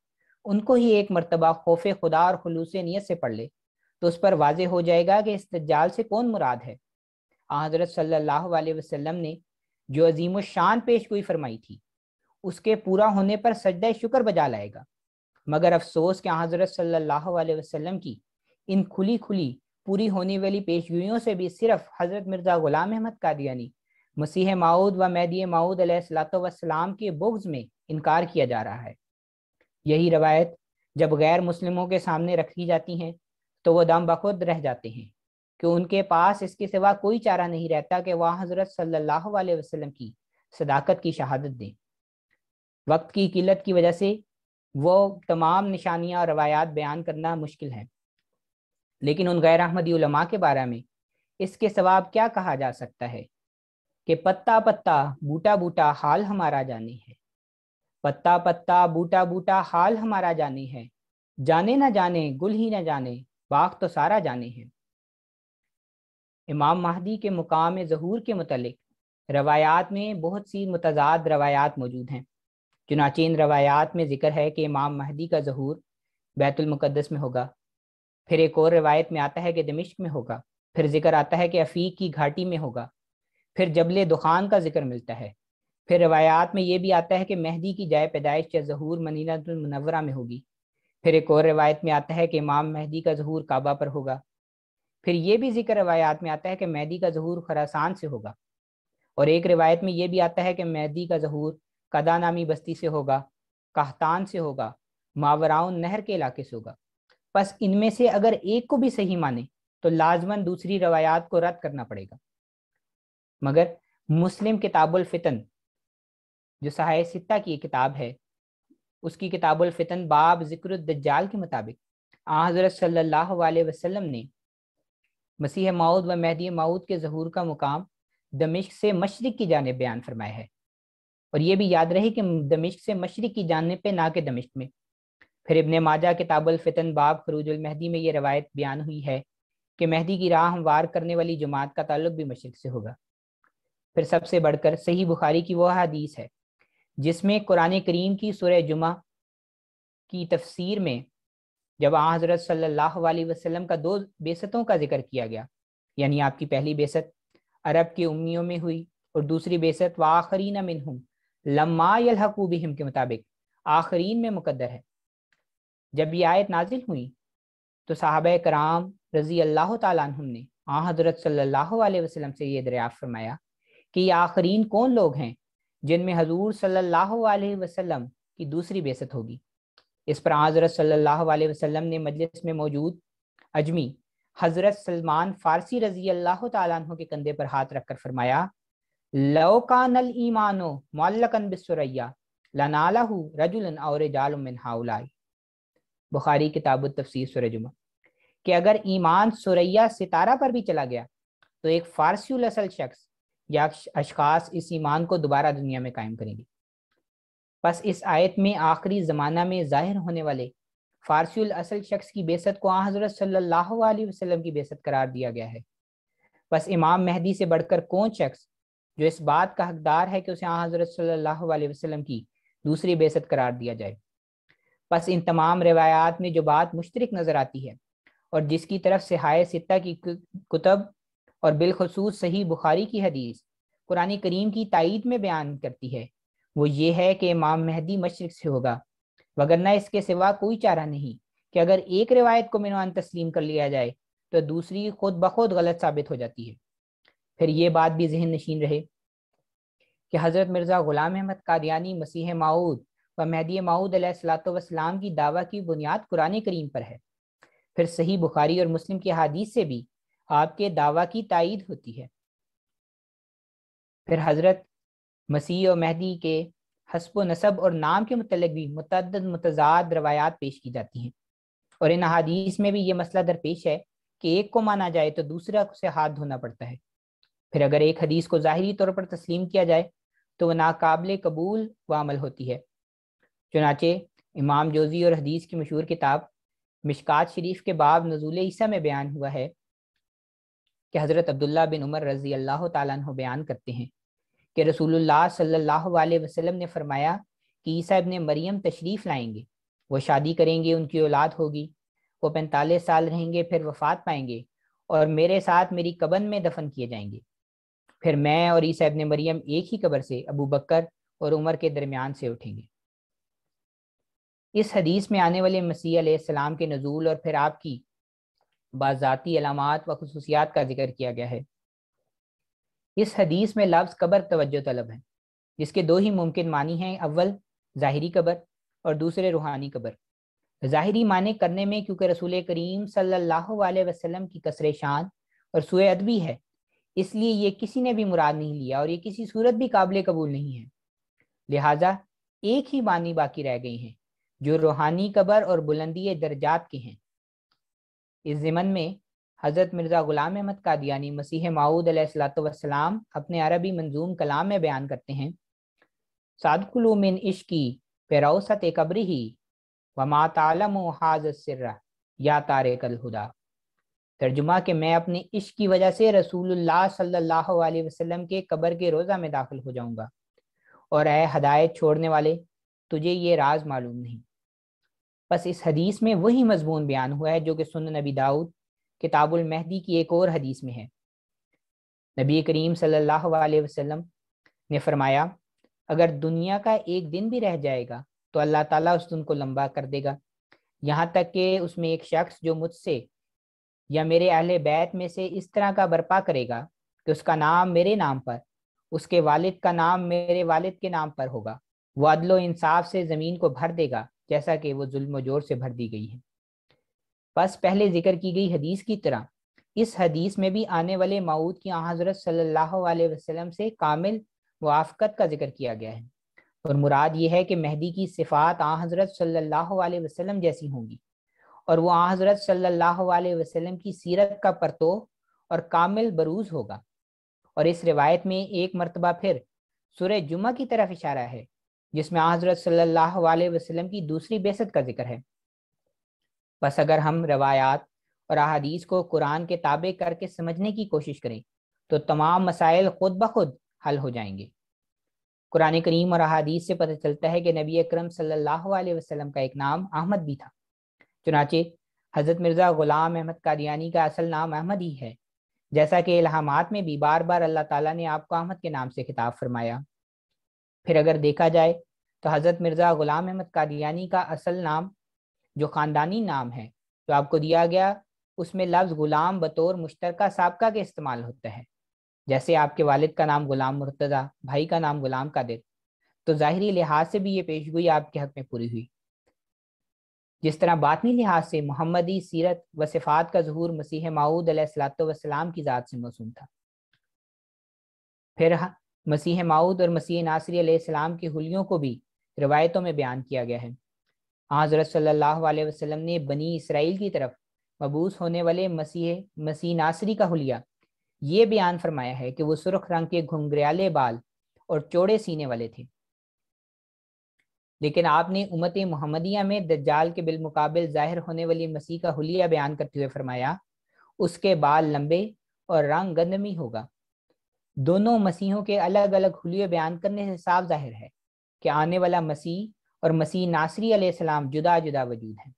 ان کو ہی ایک مرتبہ خوف خدا اور خلوص نیت سے پڑھ لے تو اس پر واضح ہو جائے گا کہ اس دجال سے کون مراد ہے۔ حضرت صلی اللہ علیہ وسلم نے جو عظیم الشان پیش گوئی فرمائی تھی اس کے پورا ہونے پر سجدہ شکر بجا لائے گا، مگر افسوس کہ حضرت صلی اللہ علیہ وسلم کی ان کھلی پوری ہونے والی پیشگوئیوں سے بھی صرف حضرت مرزا غلام احمد قادیانی مسیح موعود و مہدی موعود علیہ الصلوۃ والسلام کے بغض میں انکار کیا جا رہا ہے۔ یہی روایت جب غیر مسلموں کے سامنے رکھی جاتی ہیں تو وہ دم بخود رہ جاتے ہیں کہ ان کے پاس اس کے سوا کوئی چارہ نہیں رہتا کہ وہ حضرت صلی اللہ علیہ وسلم کی صداقت کی شہادت دیں۔ وقت کی قلت کی وجہ سے وہ تمام نشانیاں اور روایات بیان کرنا مشکل ہے، لیکن ان غیر احمدی علماء کے بارے میں اس کے ثواب کیا کہا جا سکتا ہے کہ پتا پتا بوٹا بوٹا حال ہمارا جانے ہے، پتا پتا بوٹا بوٹا حال ہمارا جانے ہے، جانے نہ جانے گل ہی نہ جانے باغ تو سارا جانے ہے۔ امام مہدی کے مقام ظہور کے متعلق روایات میں بہت سی متضاد روایات موجود ہیں۔ چنانچہ ان روایات میں ذکر ہے کہ امام مہدی کا ظہور بیت المقدس میں ہوگا، پھر ایک اور روایت میں آتا ہے کہ دمشق میں ہوگا، پھر ذکر آتا ہے کہ عفیق کی گھاٹی میں ہوگا، پھر جبل دخان کا ذکر ملتا ہے، پھر روایات میں یہ بھی آتا ہے کہ مہدی کی جائے پیدائش یا ظہور مدینہ المنورہ میں ہوگی، پھر ایک اور روایت میں آتا ہے کہ امام مہدی کا ظہور کعبہ پر ہوگا، پھر یہ بھی ذکر روایات میں آتا ہے کہ مہدی کا ظہور خراسان سے ہوگا، اور ایک روایت میں یہ بھی آتا ہے کہ مہدی کا ظہور قدا نامی بستی سے ہوگا، قحطان سے ہوگا، ماوراؤن نہر کے علاقے سے ہوگا۔ پس ان میں سے اگر ایک کو بھی صحیح مانے تو لازماً دوسری روایات کو رد کرنا پڑے گا۔ مگر مسلم کتاب الفتن جو صحیح ستہ کی کتاب ہے، اس کی کتاب الفتن باب ذکر الدجال کے مطابق حضرت صلی اللہ علیہ وسلم نے مسیح موعود و مہدی موعود کے ظہور کا مقام دمشق سے مشرق کی جانب بیان فرمایا ہے، اور یہ بھی یاد رہے کہ دمشق سے مشرق کی جانب پہ نہ کہ دمشق میں۔ پھر ابن ماجہ کتاب الفتن باب خروج المہدی میں یہ روایت بیان ہوئی ہے کہ مہدی کی راہ ہموار کرنے والی جماعت کا تعلق بھی مشرق سے ہوگا۔ پھر سب سے بڑھ کر صحیح بخاری کی وہ حدیث ہے جس میں قرآن کریم کی سورہ جمعہ کی تفسیر میں جب حضرت صلی اللہ علیہ وسلم کا 2 بعثتوں کا ذکر کیا گیا، یعنی آپ کی پہلی بعثت عرب کے امیوں میں ہوئی اور دوسری بعثت وآخرین منہم لما یلحقوا بہم کے مطابق آخرین میں مقدر ہے۔ جب یہ آیت نازل ہوئی تو صحابہ کرام رضی اللہ تعالیٰ عنہم نے حضرت صلی اللہ علیہ وسلم سے یہ دریافت فرمایا کہ یہ آخرین کون لوگ ہیں جن میں حضور صلی اللہ علیہ وسلم کی دوسری بعثت ہوگی۔ اس پر حضرت صلی اللہ علیہ وسلم نے مجلس میں موجود اجمی حضرت سلمان فارسی رضی اللہ تعالیٰ عنہ کے کندھے پر ہاتھ رکھ کر فرمایا لو کان الایمان معلقا بالثریا لنالہ رجل او رجال من ہؤلاء، بخاری کتاب التفسیر سورہ جمعہ، کہ اگر ایمان ثریا ستارہ پر بھی چلا گیا تو ایک فارسی الاصل شخص یا اشخاص اس ایمان کو دوبارہ دنیا میں قائم کریں گے۔ پس اس آیت میں آخری زمانہ میں ظاہر ہونے والے فارسی الاصل شخص کی بعثت کو حضرت صلی اللہ علیہ وسلم کی بعثت قرار دیا گیا ہے۔ پس امام مہدی سے بڑھ کر کون شخص جو اس بات کا حقدار ہے کہ اسے حضرت صلی اللہ علیہ وسلم کی دوسری بعثت قرار دیا جائے۔ پس ان تمام روایات میں جو بات مشترک نظر آتی ہے اور جس کی طرف صحاح ستہ کی کتب اور بالخصوص صحیح بخاری کی حدیث قرآن کریم کی تائید میں بیان کرتی ہے وہ یہ ہے کہ امام مہدی مشرق سے ہوگا، وگرنہ اس کے سوا کوئی چارہ نہیں کہ اگر ایک روایت کو منوان تسلیم کر لیا جائے تو دوسری خود بخود غلط ثابت ہو جاتی ہے۔ پھر یہ بات بھی ذہن نشین رہے کہ حضرت مرزا غلام احمد قادیانی مسیح موعود و مہدی موعود علیہ الصلوۃ والسلام کی دعویٰ کی بنیاد قرآن کریم پر ہے۔ پھر صحیح بخاری اور مسلم کی حدیث سے بھی آپ کے دعویٰ کی تائید ہوتی ہے۔ پھر حضرت مسیح اور مہدی کے حسب و نسب اور نام کے متعلق بھی متعدد متضاد روایات پیش کی جاتی ہیں، اور ان احادیث میں بھی یہ مسئلہ درپیش ہے کہ ایک کو مانا جائے تو دوسرا سے ہاتھ دھونا پڑتا ہے۔ پھر اگر ایک حدیث کو ظاہری طور پر تسلیم کیا جائے تو وہ ناقابل قبول و عمل ہوتی ہے۔ چنانچہ امام جوزی اور حدیث کی مشہور کتاب مشکات شریف کے باب نزول عیسیٰ میں بیان ہوا ہے کہ حضرت عبداللہ بن عمر رضی اللہ تعالیٰ عنہ بیان کرتے ہیں کہ رسول اللہ صلی اللہ علیہ وسلم نے فرمایا کہ عیسیٰ ابن مریم تشریف لائیں گے، وہ شادی کریں گے، ان کی اولاد ہوگی، وہ 45 سال رہیں گے، پھر وفات پائیں گے اور میرے ساتھ میری قبر میں دفن کیے جائیں گے۔ پھر میں اور عیسیٰ ابن مریم ایک ہی قبر سے ابو بکر اور عمر کے درمیان سے اٹھیں گے۔ اس حدیث میں آنے والے مسیح علیہ السلام کے نزول اور پھر آپ کی بعض ذاتی علامات و خصوصیات کا ذکر کیا گیا ہے۔ اس حدیث میں لفظ قبر توجہ طلب ہے، جس کے دو ہی ممکن معنی ہیں، اول ظاہری قبر اور دوسرے روحانی قبر۔ ظاہری معنی کرنے میں کیونکہ رسول کریم صلی اللہ علیہ وسلم کی کثر شان اور سوء ادبی ہے، اس لیے یہ کسی نے بھی مراد نہیں لیا اور یہ کسی صورت بھی قابل قبول نہیں ہے، لہٰذا ایک ہی معنی باقی رہ گئی ہیں جو روحانی قبر اور بلندی درجات کے ہیں۔ اس ضمن میں حضرت مرزا غلام احمد قادیانی مسیح موعود علیہ السلام اپنے عربی منظوم کلام میں بیان کرتے ہیں، صادقلو من عشقی پیروست قبرہی وما تعلم حاز السر یا تارک الہدا۔ ترجمہ کہ میں اپنے عشق کی وجہ سے رسول اللہ صلی اللہ علیہ وسلم کے قبر کے روضہ میں داخل ہو جاؤں گا، اور اے ہدایت چھوڑنے والے تجھے یہ راز معلوم نہیں۔ بس اس حدیث میں وہی مضمون بیان ہوا ہے جو کہ سنن نبی داؤد کتاب المہدی کی ایک اور حدیث میں ہے۔ نبی کریم صلی اللہ علیہ وسلم نے فرمایا، اگر دنیا کا ایک دن بھی رہ جائے گا تو اللہ تعالیٰ اس دن کو لمبا کر دے گا، یہاں تک کہ اس میں ایک شخص جو مجھ سے یا میرے اہل بیت میں سے اس طرح کا برپا کرے گا کہ اس کا نام میرے نام پر، اس کے والد کا نام میرے والد کے نام پر ہوگا، وہ عدل و انصاف سے زمین کو بھر دے گا جیسا کہ وہ ظلم و جور سے بھر دی گئی ہے۔ بس پہلے ذکر کی گئی حدیث کی طرح اس حدیث میں بھی آنے والے موعود کی حضرت صلی اللہ علیہ وسلم سے کامل موافقت کا ذکر کیا گیا ہے، اور مراد یہ ہے کہ مہدی کی صفات حضرت صلی اللہ علیہ وسلم جیسی ہوں گی، اور وہ حضرت صلی اللہ علیہ وسلم کی سیرت کا پرتو اور کامل بروز ہوگا۔ اور اس روایت میں ایک مرتبہ پھر سورہ جمعہ کی طرف اشارہ ہے جس میں حضرت صلی اللہ علیہ وسلم کی دوسری بعثت کا ذکر ہے۔ بس اگر ہم روایات اور احادیث کو قرآن کے تابع کر کے سمجھنے کی کوشش کریں تو تمام مسائل خود بخود حل ہو جائیں گے۔ قرآن کریم اور احادیث سے پتہ چلتا ہے کہ نبی اکرم صلی اللہ علیہ وسلم کا ایک نام احمد بھی تھا، چنانچہ حضرت مرزا غلام احمد قادیانی کا اصل نام احمد ہی ہے، جیسا کہ الہامات میں بھی بار بار اللہ تعالیٰ نے آپ کو احمد کے نام سے خطاب فرمایا۔ پھر اگر دیکھا جائے تو حضرت مرزا غلام احمد قادیانی کا اصل نام جو خاندانی نام ہے جو آپ کو دیا گیا، اس میں لفظ غلام بطور مشترکہ سابقہ کے استعمال ہوتا ہے، جیسے آپ کے والد کا نام غلام مرتضیٰ، بھائی کا نام غلام قادر، تو ظاہری لحاظ سے بھی یہ پیشگوئی آپ کے حق میں پوری ہوئی، جس طرح باطنی لحاظ سے محمدی سیرت و صفات کا ظہور مسیح موعود علیہ السلام کی ذات سے موسوم تھا۔ پھر مسیح موعود اور مسیح ناصری علیہ السلام کے حلیوں کو بھی روایتوں میں بیان کیا گیا ہے۔ حضرت صلی اللہ علیہ وسلم نے بنی اسرائیل کی طرف مبعوث ہونے والے مسیح ناصری کا حلیہ یہ بیان فرمایا ہے کہ وہ سرخ رنگ کے گھنگریالے بال اور چوڑے سینے والے تھے، لیکن آپ نے امت محمدیہ میں دجال کے بالمقابل ظاہر ہونے والی مسیح کا حلیہ بیان کرتے ہوئے فرمایا، اس کے بال لمبے اور رنگ گندمی ہوگا۔ دونوں مسیحوں کے الگ الگ حلیے بیان کرنے سے صاف ظاہر ہے کہ آنے والا مسیح اور مسیح ناصری علیہ السلام جدا جدا وجود ہیں۔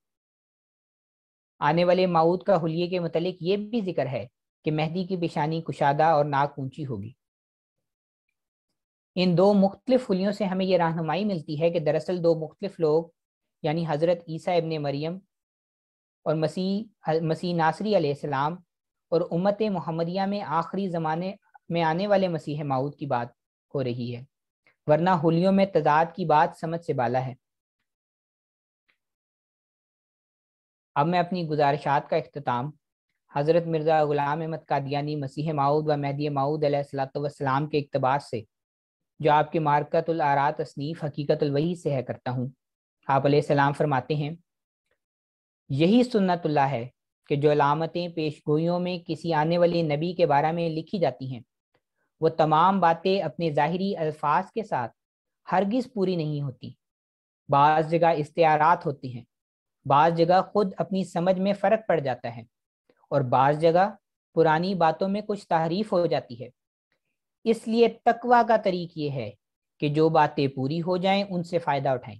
آنے والے موعود کا حلیے کے متعلق یہ بھی ذکر ہے کہ مہدی کی پیشانی کشادہ اور ناک اونچی ہوگی۔ ان دو مختلف حلیوں سے ہمیں یہ رہنمائی ملتی ہے کہ دراصل دو مختلف لوگ یعنی حضرت عیسیٰ ابن مریم اور مسیح ناصری علیہ السلام اور امت محمدیہ میں آخری زمانے میں آنے والے مسیح موعود کی بات ہو رہی ہے، ورنہ حلیوں میں تضاد کی بات سمجھ سے بالا ہے۔ اب میں اپنی گزارشات کا اختتام حضرت مرزا غلام احمد قادیانی مسیح موعود و مہدی موعود علیہ الصلوۃ والسلام کے اقتباس سے جو آپ کے مارکۃ الآراء تصنیف حقیقت الوحی سے ہے کرتا ہوں، آپ علیہ السلام فرماتے ہیں یہی سنت اللہ ہے کہ جو علامتیں پیش گوئیوں میں کسی آنے والے نبی کے بارے میں لکھی جاتی ہیں وہ تمام باتیں اپنے ظاہری الفاظ کے ساتھ ہرگز پوری نہیں ہوتی، بعض جگہ استعارات ہوتی ہیں، بعض جگہ خود اپنی سمجھ میں فرق پڑ جاتا ہے اور بعض جگہ پرانی باتوں میں کچھ تحریف ہو جاتی ہے۔ اس لیے تقویٰ کا طریق یہ ہے کہ جو باتیں پوری ہو جائیں ان سے فائدہ اٹھائیں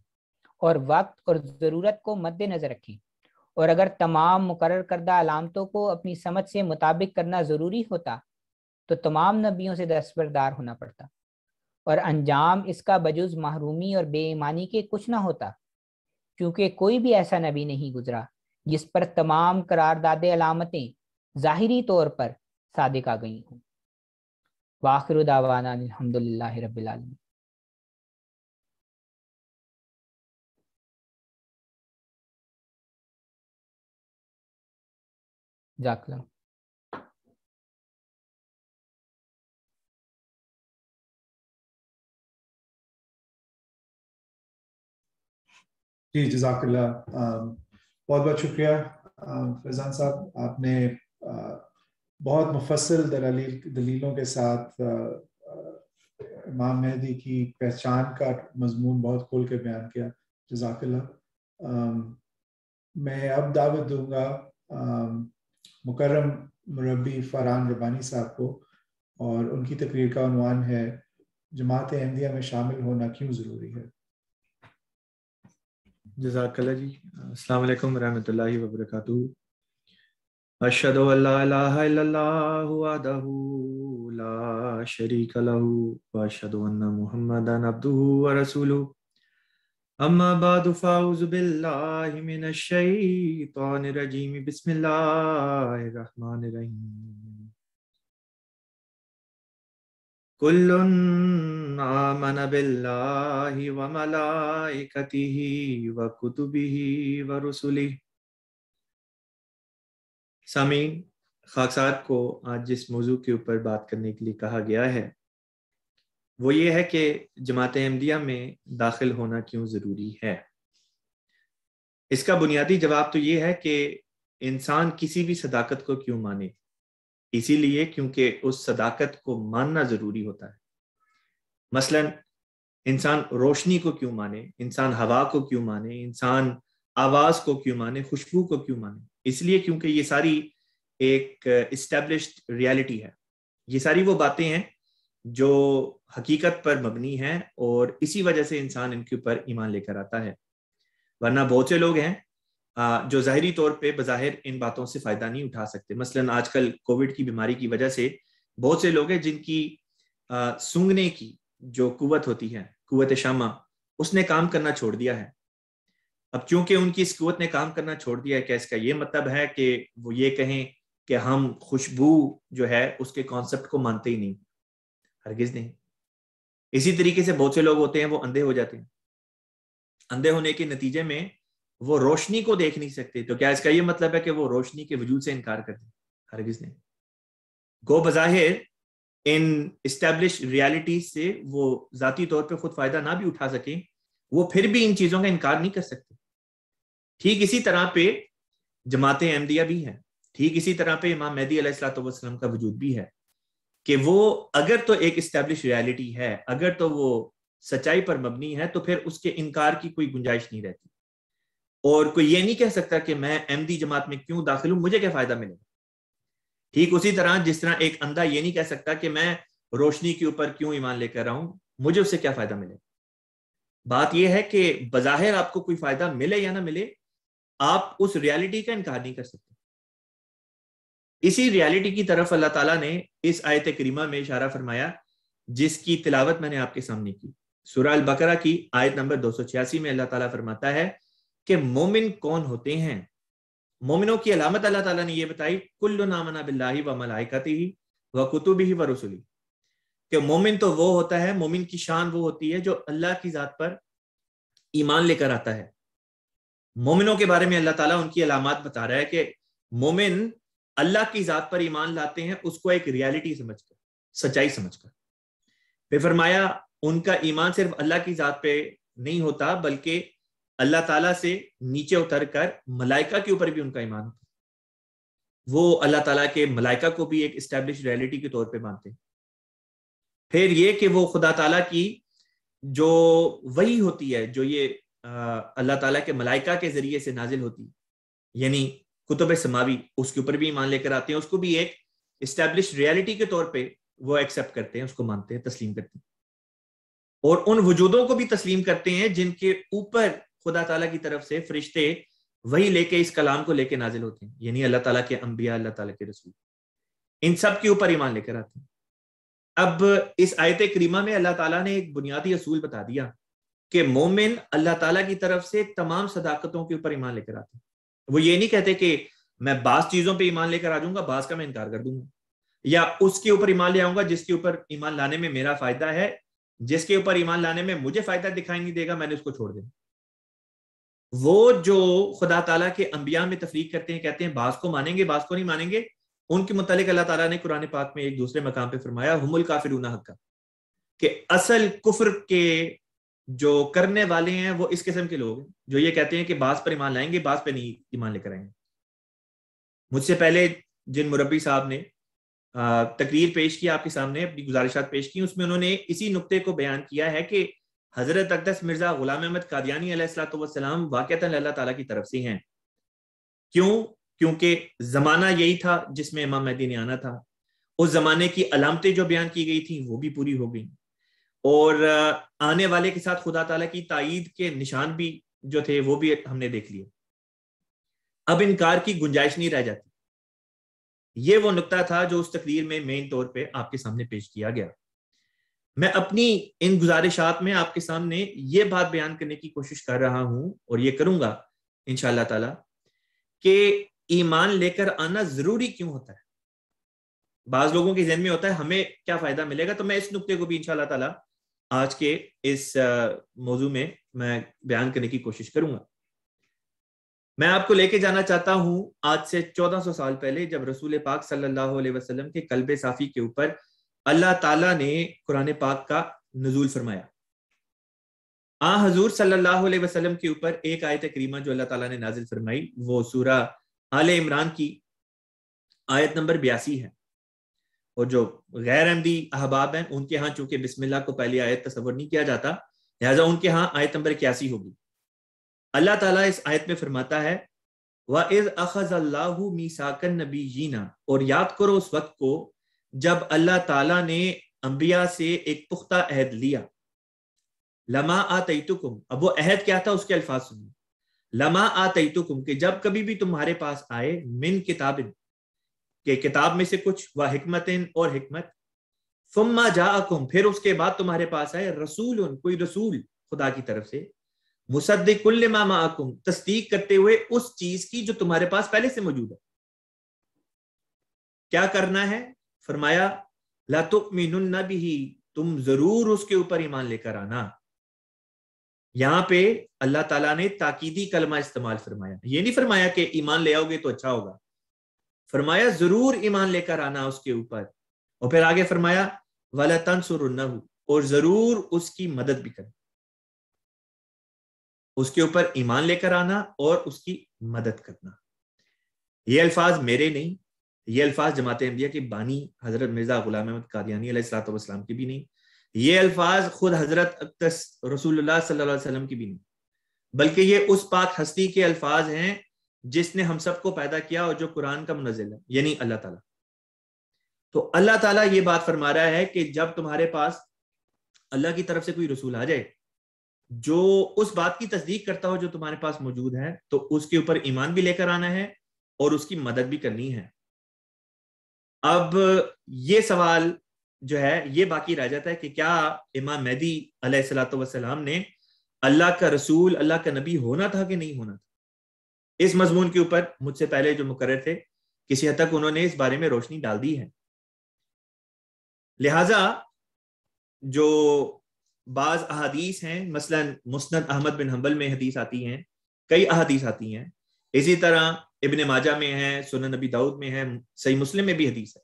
اور وقت اور ضرورت کو مد نظر رکھیں، اور اگر تمام مقرر کردہ علامتوں کو اپنی سمجھ سے مطابق کرنا ضروری ہوتا تو تمام نبیوں سے دستبردار ہونا پڑتا، اور انجام اس کا بجز محرومی اور بے ایمانی کے کچھ نہ ہوتا، کیونکہ کوئی بھی ایسا نبی نہیں گزرا جس پر تمام قرارداد علامتیں ظاہری طور پر صادق آ گئی ہوں۔ وآخر دعوانا الحمدللہ رب العالمین۔ جزاک اللہ۔ جی جزاک اللہ، بہت بہت شکریہ فیضان صاحب، آپ نے بہت مفصل دلیلوں کے ساتھ امام مہدی کی پہچان کا مضمون بہت کھول کے بیان کیا، جزاک اللہ۔ میں اب دعوت دوں گا مکرم مربی فرحان ربانی صاحب کو، اور ان کی تقریر کا عنوان ہے جماعت احمدیہ میں شامل ہونا کیوں ضروری ہے۔ جزاک اللہ جی، السلام علیکم ورحمۃ اللہ وبرکاتہ۔ اشہد ان لا الہ الا اللہ وحدہ لا شریک لہ واشہد ان محمدا عبدہ ورسولہ، اما بعد فاعوذ باللہ من الشیطان الرجیم، بسم اللہ الرحمن الرحیم۔ کل آمن باللہ وملائکتہ وکتبہ ورسلہ۔ سامعین، خاکسار کو آج جس موضوع کے اوپر بات کرنے کے لیے کہا گیا ہے وہ یہ ہے کہ جماعت احمدیہ میں داخل ہونا کیوں ضروری ہے۔ اس کا بنیادی جواب تو یہ ہے کہ انسان کسی بھی صداقت کو کیوں مانے، اسی لیے کیونکہ اس صداقت کو ماننا ضروری ہوتا ہے۔ مثلا انسان روشنی کو کیوں مانے، انسان ہوا کو کیوں مانے، انسان آواز کو کیوں مانے، خوشبو کو کیوں مانے؟ اس لیے کیونکہ یہ ساری ایک اسٹیبلشڈ ریالٹی ہے، یہ ساری وہ باتیں ہیں جو حقیقت پر مبنی ہیں، اور اسی وجہ سے انسان ان کے اوپر ایمان لے کر آتا ہے۔ ورنہ بہت سے لوگ ہیں جو ظاہری طور پہ بظاہر ان باتوں سے فائدہ نہیں اٹھا سکتے۔ مثلا آج کل کووڈ کی بیماری کی وجہ سے بہت سے لوگ ہیں جن کی سونگنے کی جو قوت ہوتی ہے، قوت شامہ، اس نے کام کرنا چھوڑ دیا ہے۔ اب چونکہ ان کی اس قوت نے کام کرنا چھوڑ دیا ہے، کہ اس کا یہ مطلب ہے کہ وہ یہ کہیں کہ ہم خوشبو جو ہے اس کے کانسیپٹ کو مانتے ہی نہیں؟ ہرگز نہیں۔ اسی طریقے سے بہت سے لوگ ہوتے ہیں وہ اندھے ہو جاتے ہیں، اندھے ہونے کے نتیجے میں وہ روشنی کو دیکھ نہیں سکتے، تو کیا اس کا یہ مطلب ہے کہ وہ روشنی کے وجود سے انکار کرتے ہیں؟ ہرگز نہیں۔ گو بظاہر ان اسٹیبلش ریالٹیز سے وہ ذاتی طور پہ خود فائدہ نہ بھی اٹھا سکیں، وہ پھر بھی ان چیزوں کا انکار نہیں کر سکتے۔ ٹھیک اسی طرح پہ جماعت احمدیہ بھی ہے، ٹھیک اسی طرح پہ امام مہدی علیہ الصلوۃ والسلام کا وجود بھی ہے، کہ وہ اگر تو ایک اسٹیبلش ریالٹی ہے، اگر تو وہ سچائی پر مبنی ہے، تو پھر اس کے انکار کی کوئی گنجائش نہیں رہتی، اور کوئی یہ نہیں کہہ سکتا کہ میں احمدی جماعت میں کیوں داخل ہوں، مجھے کیا فائدہ ملے گا۔ ٹھیک اسی طرح جس طرح ایک اندھا یہ نہیں کہہ سکتا کہ میں روشنی کے اوپر کیوں ایمان لے کر آؤں، مجھے اس سے کیا فائدہ ملے گا۔ بات یہ ہے کہ بظاہر آپ کو کوئی فائدہ ملے یا نہ ملے، آپ اس ریالٹی کا انکار نہیں کر سکتے۔ اسی ریالٹی کی طرف اللہ تعالیٰ نے اس آیت کریمہ میں اشارہ فرمایا، جس کی تلاوت میں نے آپ کے سامنے کی۔ سورہ البقرہ کی آیت نمبر 286 میں اللہ تعالیٰ فرماتا ہے کہ مومن کون ہوتے ہیں۔ مومنوں کی علامت اللہ تعالیٰ نے یہ بتائی، کل آمن باللہ و ملائکتہ و کتبہ و رسلہ، کہ مومن تو وہ ہوتا ہے، مومن کی شان وہ ہوتی ہے جو اللہ کی ذات پر ایمان لے کر آتا ہے۔ مومنوں کے بارے میں اللہ تعالیٰ ان کی علامات بتا رہا ہے کہ مومن اللہ کی ذات پر ایمان لاتے ہیں اس کو ایک ریالٹی سمجھ کر, سچائی سمجھ کر. پھر فرمایا ان کا ایمان صرف اللہ کی ذات پہ نہیں ہوتا بلکہ اللہ تعالیٰ سے نیچے اتر کر ملائکہ کے اوپر بھی ان کا ایمان ہوتا. وہ اللہ تعالیٰ کے ملائکہ کو بھی ایک اسٹیبلش ریالٹی کے طور پہ مانتے ہیں. پھر یہ کہ وہ خدا تعالیٰ کی جو وحی ہوتی ہے, جو یہ اللہ تعالیٰ کے ملائکہ کے ذریعے سے نازل ہوتی ہے, یعنی کتب سماوی, اس کے اوپر بھی ایمان لے کر آتے ہیں, اس کو بھی ایک اسٹیبلش ریالٹی کے طور پہ وہ ایکسیپٹ کرتے ہیں, اس کو مانتے ہیں, تسلیم کرتے ہیں. اور ان وجودوں کو بھی تسلیم کرتے ہیں جن کے اوپر خدا تعالیٰ کی طرف سے فرشتے وہی لے کے اس کلام کو لے کے نازل ہوتے ہیں, یعنی اللہ تعالیٰ کے انبیاء, اللہ تعالیٰ کے رسول, ان سب کے اوپر ایمان لے کر آتے ہیں. اب اس آیت کریمہ میں اللہ تعالیٰ نے ایک بنیادی اصول بتا دیا کہ مومن اللہ تعالیٰ کی طرف سے تمام صداقتوں کے اوپر ایمان لے کر آتے ہیں. وہ یہ نہیں کہتے کہ میں بعض چیزوں پہ ایمان لے کر آ جاؤں گا, بعض کا میں انکار کر دوں گا, یا اس کے اوپر ایمان لے آؤں گا جس کے اوپر ایمان لانے میں میرا فائدہ ہے, جس کے اوپر ایمان لانے میں مجھے فائدہ دکھائی نہیں دے گا میں نے اس کو چھوڑ دینا. وہ جو خدا تعالیٰ کے انبیاء میں تفریق کرتے ہیں, کہتے ہیں بعض کو مانیں گے بعض کو نہیں مانیں گے, ان کے متعلق اللہ تعالیٰ نے قرآن پاک میں ایک دوسرے مقام پہ فرمایا ہم الکافرون حقا, کہ اصل کفر کے جو کرنے والے ہیں وہ اس قسم کے لوگ ہیں جو یہ کہتے ہیں کہ بعض پر ایمان لائیں گے بعض پہ نہیں ایمان لے کر آئیں گے. مجھ سے پہلے جن مربی صاحب نے تقریر پیش کی, آپ کے سامنے اپنی گزارشات پیش کی, اس میں انہوں نے اسی نقطے کو بیان کیا ہے کہ حضرت اقدس مرزا غلام احمد قادیانی علیہ الصلوۃ والسلام واقعتاً اللہ تعالیٰ کی طرف سے ہیں. کیوں؟ کیونکہ زمانہ یہی تھا جس میں امام مہدی نے آنا تھا. اس زمانے کی علامتیں جو بیان کی گئی تھیں وہ بھی پوری ہو گئیں, اور آنے والے کے ساتھ خدا تعالیٰ کی تائید کے نشان بھی جو تھے وہ بھی ہم نے دیکھ لیے. اب انکار کی گنجائش نہیں رہ جاتی. یہ وہ نقطہ تھا جو اس تقریر میں مین طور پہ آپ کے سامنے پیش کیا گیا. میں اپنی ان گزارشات میں آپ کے سامنے یہ بات بیان کرنے کی کوشش کر رہا ہوں اور یہ کروں گا انشاءاللہ تعالی کہ ایمان لے کر آنا ضروری کیوں ہوتا ہے. بعض لوگوں کے ذہن میں ہوتا ہے ہمیں کیا فائدہ ملے گا, تو میں اس نقطے کو بھی انشاءاللہ تعالی آج کے اس موضوع میں بیان کرنے کی کوشش کروں گا. میں آپ کو لے کے جانا چاہتا ہوں آج سے 1400 سال پہلے, جب رسول پاک صلی اللہ علیہ وسلم کے قلب صافی کے اوپر اللہ تعالیٰ نے قرآن پاک کا نزول فرمایا. حضور صلی اللہ علیہ وسلم کے اوپر ایک آیت کریمہ جو اللہ تعالیٰ نے نازل فرمائی وہ سورہ آل عمران کی آیت نمبر 82 ہے. اور جو غیر احمدی احباب ہیں ان کے ہاں چونکہ بسم اللہ کو پہلی آیت تصور نہیں کیا جاتا, لہٰذا ان کے ہاں آیت نمبر 81 ہوگی. اللہ تعالیٰ اس آیت میں فرماتا ہے وَإِذْ أَخَذَ اللَّهُ مِيثَاقَ النَّبِيِّينَ, اور یاد کرو اس وقت کو جب اللہ تعالیٰ نے انبیاء سے ایک پختہ عہد لیا. لما آتیتکم, اب وہ عہد کیا تھا اس کے الفاظ سنیں. لما آتیتکم, کہ جب کبھی بھی تمہارے پاس آئے, من کتاب, کہ کتاب میں سے کچھ, و حکمتن, اور حکمت, ثم جاءکم, پھر اس کے بعد تمہارے پاس آئے, رسول, کوئی رسول خدا کی طرف سے, مصدق لما معکم, تصدیق کرتے ہوئے اس چیز کی جو تمہارے پاس پہلے سے موجود ہے. کیا کرنا ہے؟ فرمایا لا تؤمنن بہ, تم ضرور اس کے اوپر ایمان لے کر آنا. یہاں پہ اللہ تعالیٰ نے تاکیدی کلمہ استعمال فرمایا, یہ نہیں فرمایا کہ ایمان لے آؤ گے تو اچھا ہوگا, فرمایا ضرور ایمان لے کر آنا اس کے اوپر. اور پھر آگے فرمایا وَلَا تَنْصُرُنَّهُ, اور ضرور اس کی مدد بھی کرنا. اس کے اوپر ایمان لے کر آنا اور اس کی مدد کرنا. یہ الفاظ میرے نہیں, یہ الفاظ جماعت احمدیہ کے بانی حضرت مرزا غلام احمد قادیانی علیہ الصلوۃ والسلام کی بھی نہیں, یہ الفاظ خود حضرت اقدس رسول اللہ صلی اللہ علیہ وسلم کی بھی نہیں, بلکہ یہ اس پاک ہستی کے الفاظ ہیں جس نے ہم سب کو پیدا کیا اور جو قرآن کا منزل ہے, یعنی اللہ تعالیٰ. تو اللہ تعالیٰ یہ بات فرما رہا ہے کہ جب تمہارے پاس اللہ کی طرف سے کوئی رسول آ جائے جو اس بات کی تصدیق کرتا ہو جو تمہارے پاس موجود ہے, تو اس کے اوپر ایمان بھی لے کر آنا ہے اور اس کی مدد بھی کرنی ہے. اب یہ سوال جو ہے یہ باقی رہ جاتا ہے کہ کیا امام مہدی علیہ الصلوۃ والسلام نے اللہ کا رسول, اللہ کا نبی ہونا تھا کہ نہیں ہونا تھا؟ اس مضمون کے اوپر مجھ سے پہلے جو مقرر تھے کسی حد تک انہوں نے اس بارے میں روشنی ڈال دی ہے. لہٰذا جو بعض احادیث ہیں, مثلا مسند احمد بن حنبل میں حدیث آتی ہیں, کئی احادیث آتی ہیں, اسی طرح ابن ماجہ میں ہے, سنن نبی داؤد میں ہے, صحیح مسلم میں بھی حدیث ہے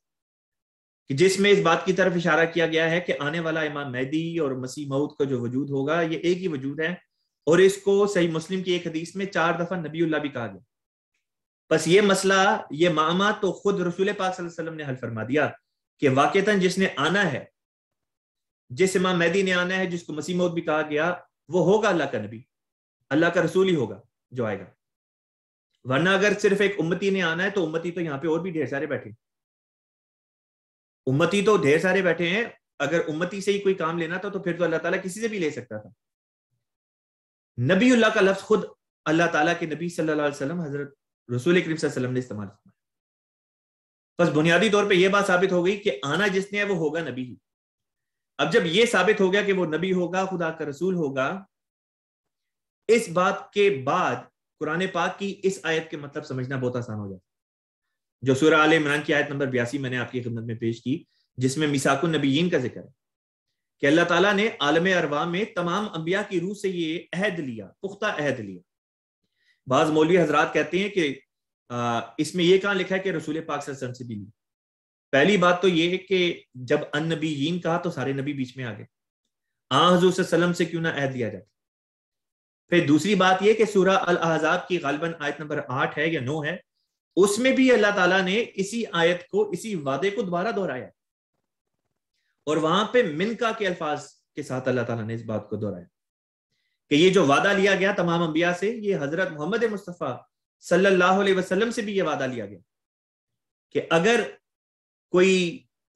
کہ جس میں اس بات کی طرف اشارہ کیا گیا ہے کہ آنے والا امام مہدی اور مسیح موعود کا جو وجود ہوگا یہ ایک ہی وجود ہے, اور اس کو صحیح مسلم کی ایک حدیث میں 4 دفعہ نبی اللہ بھی کہا گیا. بس یہ مسئلہ, یہ معامہ تو خود رسول پاک صلی اللہ علیہ وسلم نے حل فرما دیا کہ واقعتاً جس نے آنا ہے, جس امام مہدی نے آنا ہے, جس کو مسیح موعود بھی کہا گیا, وہ ہوگا اللہ کا نبی, اللہ کا رسول ہی ہوگا جو آئے گا. ورنہ اگر صرف ایک امتی نے آنا ہے تو امتی تو یہاں پہ اور بھی ڈھیر سارے بیٹھے, امتی تو ڈھیر سارے بیٹھے ہیں. اگر امتی سے ہی کوئی کام لینا تھا تو پھر تو اللہ تعالیٰ کسی سے بھی لے سکتا تھا. نبی اللہ کا لفظ خود اللہ تعالیٰ کے نبی صلی اللہ علیہ وسلم حضرت رسول کریم صلی اللہ علیہ وسلم نے استعمال کیا. بس بنیادی طور پہ یہ بات ثابت ہو گئی کہ آنا جس نے ہے وہ ہوگا نبی ہی. اب جب یہ ثابت ہو گیا کہ وہ نبی ہوگا, خدا کا رسول ہوگا, اس بات کے بعد قرآن پاک کی اس آیت کے مطلب سمجھنا بہت آسان ہو جاتا ہے, جو سورہ آل عمران کی آیت نمبر 82 میں نے آپ کی خدمت میں پیش کی, جس میں میثاق النبیین کا ذکر ہے کہ اللہ تعالیٰ نے عالم ارواح میں تمام انبیاء کی روح سے یہ عہد لیا, پختہ عہد لیا. بعض مولوی حضرات کہتے ہیں کہ اس میں یہ کہاں لکھا ہے کہ رسول پاک صلی اللہ علیہ وسلم سے بھی لیا. پہلی بات تو یہ ہے کہ جب النبیین کہا تو سارے نبی بیچ میں آ گئے, حضور صلی اللہ علیہ وسلم سے کیوں نہ عہد لیا جاتا. پھر دوسری بات یہ کہ سورہ الاحزاب کی غالباً آیت نمبر 8 ہے یا 9 ہے, اس میں بھی اللہ تعالیٰ نے اسی آیت کو, اسی وعدے کو دوبارہ دہرایا, اور وہاں پہ منکا کے الفاظ کے ساتھ اللہ تعالیٰ نے اس بات کو دہرایا کہ یہ جو وعدہ لیا گیا تمام انبیاء سے, یہ حضرت محمد مصطفیٰ صلی اللہ علیہ وسلم سے بھی یہ وعدہ لیا گیا کہ اگر کوئی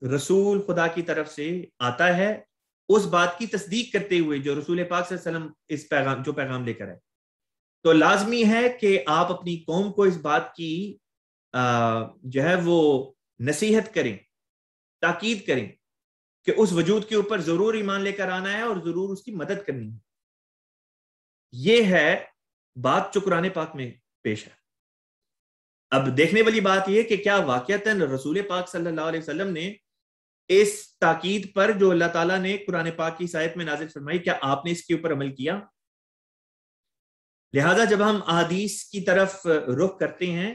رسول خدا کی طرف سے آتا ہے اس بات کی تصدیق کرتے ہوئے جو رسول پاک صلی اللہ علیہ وسلم اس پیغام لے کر آئے, تو لازمی ہے کہ آپ اپنی قوم کو اس بات کی جو ہے وہ نصیحت کریں, تاکید کریں کہ اس وجود کے اوپر ضرور ایمان لے کر آنا ہے اور ضرور اس کی مدد کرنی ہے. یہ ہے بات جو قرآن پاک میں پیش ہے. اب دیکھنے والی بات یہ کہ کیا واقعتاً رسول پاک صلی اللہ علیہ وسلم نے اس تاکید پر جو اللہ تعالیٰ نے قرآن پاک کی آیت میں نازل فرمائی, کیا آپ نے اس کے اوپر عمل کیا؟ لہذا جب ہم احادیث کی طرف رخ کرتے ہیں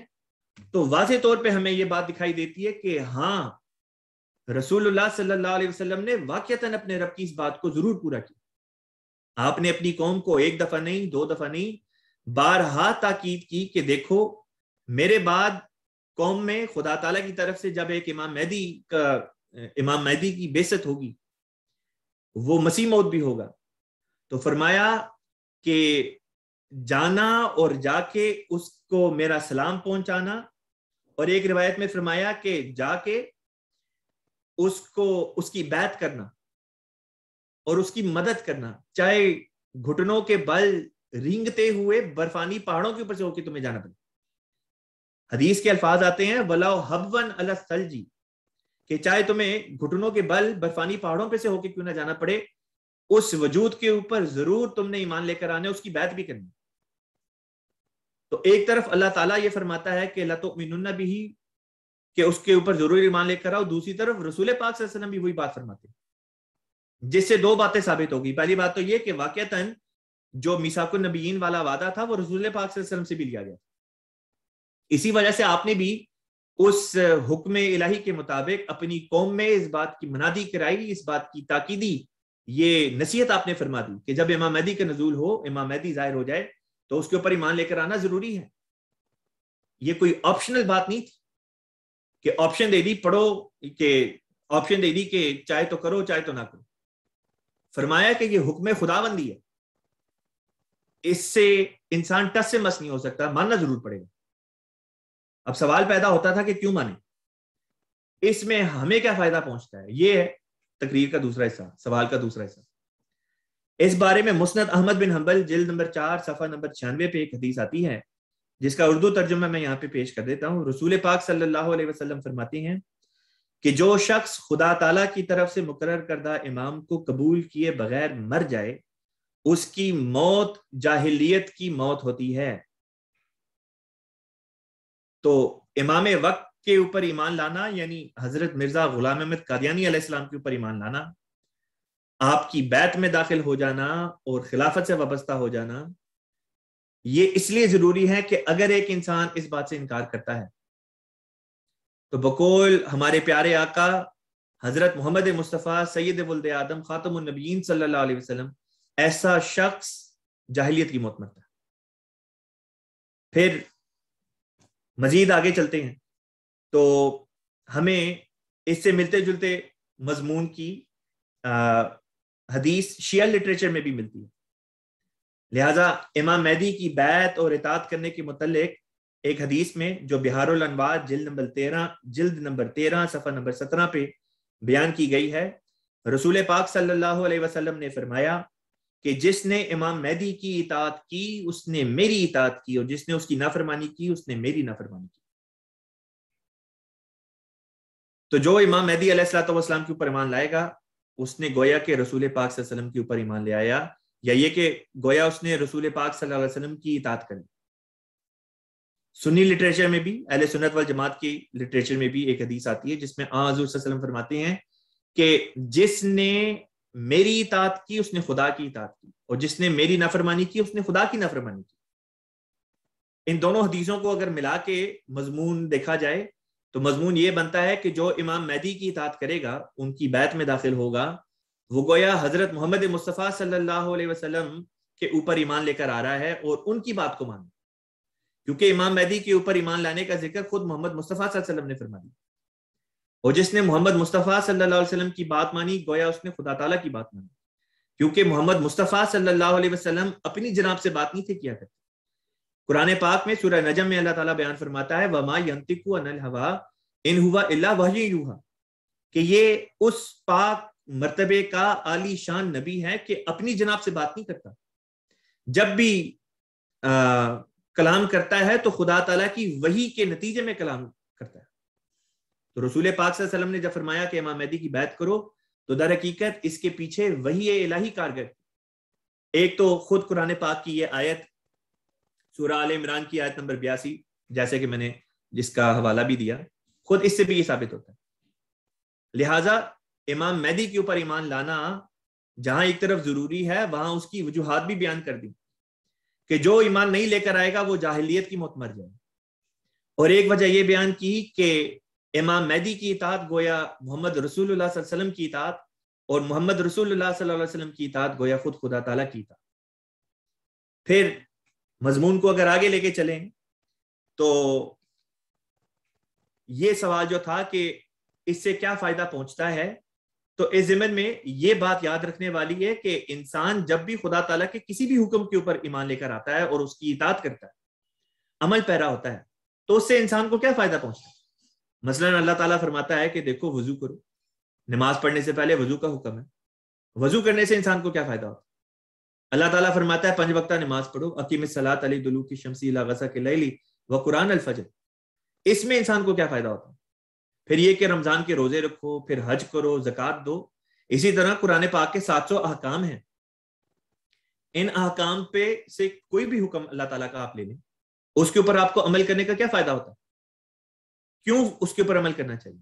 تو واضح طور پہ ہمیں یہ بات دکھائی دیتی ہے کہ ہاں, رسول اللہ صلی اللہ علیہ وسلم نے واقعتاً اپنے رب کی اس بات کو ضرور پورا کیا. آپ نے اپنی قوم کو 1 دفعہ نہیں, 2 دفعہ نہیں, بارہا تاکید کی کہ دیکھو میرے بعد قوم میں خدا تعالیٰ کی طرف سے جب ایک امام مہدی کی بعثت ہوگی, وہ مسیح موعود بھی ہوگا, تو فرمایا کہ جانا اور جا کے اس کو میرا سلام پہنچانا, اور ایک روایت میں فرمایا کہ جا کے اس کی بیعت کرنا اور اس کی مدد کرنا, چاہے گھٹنوں کے بل رینگتے ہوئے برفانی پہاڑوں کے اوپر سے ہو کے تمہیں جانا پڑے. حدیث کے الفاظ آتے ہیں وَلَوْ حَبْوًا عَلَى الثَّلْجِ, کہ چاہے تمہیں گھٹنوں کے بل برفانی پہاڑوں پہ سے ہو کے کیوں نہ جانا پڑے, اس وجود کے اوپر ضرور تم نے ایمان لے کر آنے, اس کی بیعت بھی کرنی. تو ایک طرف اللہ تعالیٰ یہ فرماتا ہے کہ لَتُؤْمِنُنَّ بِهِ, کہ اس کے اوپر ضرور ایمان لے کر آؤ. دوسری طرف رسول پاک صلی اللہ علیہ وسلم بھی وہی بات فرماتے ہیں, جس سے 2 باتیں ثابت ہوگی. پہلی بات تو یہ کہ واقعتاً جو میثاق النبیین والا وعدہ تھا وہ رسول پاک صلی اللہ علیہ وسلم سے بھی لیا گیا. اسی وجہ سے آپ نے بھی اس حکم الہی کے مطابق اپنی قوم میں اس بات کی منادی کرائی, اس بات کی تاکیدی یہ نصیحت آپ نے فرما دی کہ جب امام مہدی کا نزول ہو, امام مہدی ظاہر ہو جائے, تو اس کے اوپر ایمان لے کر آنا ضروری ہے. یہ کوئی آپشنل بات نہیں تھی کہ آپشن دے دی پڑھو, کہ آپشن دے دی کہ چاہے تو کرو چاہے تو نہ کرو. فرمایا کہ یہ حکم خداوندی ہے, اس سے انسان ٹس سے مس نہیں ہو سکتا, ماننا ضرور پڑے گا. اب سوال پیدا ہوتا تھا کہ کیوں مانے, اس میں ہمیں کیا فائدہ پہنچتا ہے. یہ ہے تقریر کا دوسرا حصہ, سوال کا دوسرا حصہ. اس بارے میں مسند احمد بن حنبل جلد نمبر 4 صفحہ نمبر 96 پہ ایک حدیث آتی ہے جس کا اردو ترجمہ میں یہاں پہ پیش کر دیتا ہوں. رسول پاک صلی اللہ علیہ وسلم فرماتے ہیں کہ جو شخص خدا تعالیٰ کی طرف سے مقرر کردہ امام کو قبول کیے بغیر مر جائے, اس کی موت جاہلیت کی موت ہوتی ہے. تو امام وقت کے اوپر ایمان لانا, یعنی حضرت مرزا غلام احمد قادیانی علیہ السلام کے اوپر ایمان لانا, آپ کی بیعت میں داخل ہو جانا اور خلافت سے وابستہ ہو جانا, یہ اس لیے ضروری ہے کہ اگر ایک انسان اس بات سے انکار کرتا ہے تو بقول ہمارے پیارے آقا حضرت محمد مصطفیٰ سید ولد آدم خاتم النبیین صلی اللہ علیہ وسلم، ایسا شخص جاہلیت کی موت مرتا ہے۔ پھر مزید آگے چلتے ہیں تو ہمیں اس سے ملتے جلتے مضمون کی حدیث شیعہ لٹریچر میں بھی ملتی ہے، لہٰذا امام مہدی کی بیعت اور اطاعت کرنے کے متعلق ایک حدیث میں جو بہار الانوار جلد نمبر 13 صفحہ نمبر 17 پہ بیان کی گئی ہے، رسول پاک صلی اللہ علیہ وسلم نے فرمایا کہ جس نے امام مہدی کی اطاعت کی اس نے میری اطاعت کی، اور جس نے اس کی نافرمانی کی اس نے میری نافرمانی کی۔ تو جو امام مہدی علیہ الصلوۃ والسلام کے اوپر ایمان لائے گا اس نے گویا کہ رسول پاک صلی اللہ علیہ وسلم کے اوپر ایمان لے آیا، یا یہ کہ گویا اس نے رسول پاک صلی اللہ علیہ وسلم کی اطاعت کر لی۔ سنی لٹریچر میں بھی، اہل سنت والجماعت کی لٹریچر میں بھی ایک حدیث آتی ہے جس میں آن حضور صلی اللہ علیہ وسلم فرماتے ہیں کہ جس نے میری اطاعت کی اس نے خدا کی اطاعت کی، اور جس نے میری نافرمانی کی اس نے خدا کی نافرمانی کی۔ ان دونوں حدیثوں کو اگر ملا کے مضمون دیکھا جائے تو مضمون یہ بنتا ہے کہ جو امام مہدی کی اطاعت کرے گا، ان کی بیعت میں داخل ہوگا، وہ گویا حضرت محمد مصطفیٰ صلی اللہ علیہ وسلم کے اوپر ایمان لے کر آ رہا ہے اور ان کی بات کو ماننا، کیونکہ امام مہدی کے اوپر ایمان لانے کا ذکر خود محمد مصطفیٰ صلی اللہ علیہ وسلم نے فرما دیا، اور جس نے محمد مصطفیٰ صلی اللہ علیہ وسلم کی بات مانی گویا اس نے خدا تعالیٰ کی بات مانی، کیونکہ محمد مصطفیٰ صلی اللہ علیہ وسلم اپنی جناب سے بات نہیں تھے کیا کرتے۔ قرآن پاک میں سورہ نجم میں اللہ تعالیٰ بیان فرماتا ہے وَمَا يَنطِقُ عَنِ الْهَوَىٰ إِنْ هُوَ إِلَّا وَحْيٌ يُوحَىٰ، کہ یہ اس پاک مرتبے کا عالی شان نبی ہے کہ اپنی جناب سے بات نہیں کرتا، جب بھی کلام کرتا ہے تو خدا تعالیٰ کی وحی کے نتیجے میں کلام کرتا ہے۔ تو رسول پاک صلی اللہ علیہ وسلم نے جب فرمایا کہ امام مہدی کی بیعت کرو تو در حقیقت اس کے پیچھے وحی الہی کارگر۔ ایک تو خود قرآن پاک کی یہ آیت سورہ آل عمران کی آیت نمبر 82، جیسے کہ میں نے جس کا حوالہ بھی دیا، خود اس سے بھی یہ ثابت ہوتا ہے۔ لہٰذا امام مہدی کے اوپر ایمان لانا جہاں ایک طرف ضروری ہے وہاں اس کی وجوہات بھی بیان کر دی کہ جو ایمان نہیں لے کر آئے گا وہ جاہلیت کی موت مر جائے، اور ایک وجہ یہ بیان کی کہ امام مہدی کی اطاعت گویا محمد رسول اللہ صلی اللہ علیہ وسلم کی اطاعت، اور محمد رسول اللہ صلی اللہ علیہ وسلم کی اطاعت گویا خود خدا تعالیٰ کی اطاعت۔ پھر مضمون کو اگر آگے لے کے چلیں تو یہ سوال جو تھا کہ اس سے کیا فائدہ پہنچتا ہے، تو اس ضمن میں یہ بات یاد رکھنے والی ہے کہ انسان جب بھی خدا تعالیٰ کے کسی بھی حکم کے اوپر ایمان لے کر آتا ہے اور اس کی اطاعت کرتا ہے، عمل پیرا ہوتا ہے، تو اس سے انسان کو کیا فائدہ پہنچتا ہے؟ مثلا اللہ تعالیٰ فرماتا ہے کہ دیکھو وضو کرو، نماز پڑھنے سے پہلے وضو کا حکم ہے، وضو کرنے سے انسان کو کیا فائدہ ہوتا ہے؟ اللہ تعالیٰ فرماتا ہے 5 وقتہ نماز پڑھو، اقیم الصلاۃ علی دلوک الشمس الی غسق اللیل وقرآن الفجر، اس میں انسان کو کیا فائدہ ہوتا ہے؟ پھر یہ کہ رمضان کے روزے رکھو، پھر حج کرو، زکوٰۃ دو۔ اسی طرح قرآن پاک کے 700 احکام ہیں، ان احکام پہ سے کوئی بھی حکم اللہ تعالیٰ کا آپ لے لیں، اس کے اوپر آپ کو عمل کرنے کا کیا فائدہ ہوتا ہے؟ کیوں اس کے اوپر عمل کرنا چاہیے؟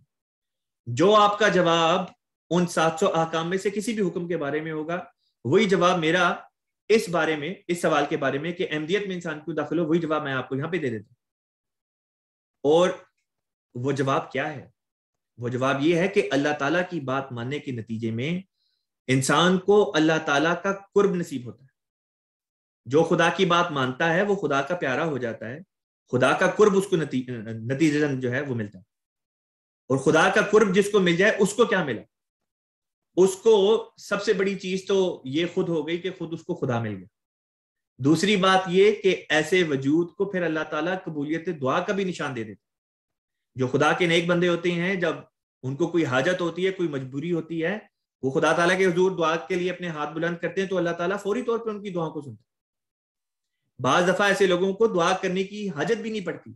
جو آپ کا جواب ان 700 احکام میں سے کسی بھی حکم کے بارے میں ہوگا، وہی جواب میرا اس بارے میں، اس سوال کے بارے میں کہ احمدیت میں انسان کو داخل ہو، وہی جواب میں آپ کو یہاں پہ دے دیتا ہوں۔ اور وہ جواب کیا ہے؟ وہ جواب یہ ہے کہ اللہ تعالیٰ کی بات ماننے کے نتیجے میں انسان کو اللہ تعالیٰ کا قرب نصیب ہوتا ہے۔ جو خدا کی بات مانتا ہے وہ خدا کا پیارا ہو جاتا ہے، خدا کا قرب اس کو نتیجہ جو ہے وہ ملتا ہے، اور خدا کا قرب جس کو مل جائے اس کو کیا ملا؟ اس کو سب سے بڑی چیز تو یہ خود ہو گئی کہ خود اس کو خدا مل گیا۔ دوسری بات یہ کہ ایسے وجود کو پھر اللہ تعالیٰ قبولیت دعا کا بھی نشان دے دیتا ہے۔ جو خدا کے نیک بندے ہوتے ہیں، جب ان کو کوئی حاجت ہوتی ہے، کوئی مجبوری ہوتی ہے، وہ خدا تعالیٰ کے حضور دعا کے لیے اپنے ہاتھ بلند کرتے ہیں تو اللہ تعالیٰ فوری طور پہ ان کی دعاؤں کو سنتا ہے۔ بعض دفعہ ایسے لوگوں کو دعا کرنے کی حاجت بھی نہیں پڑتی،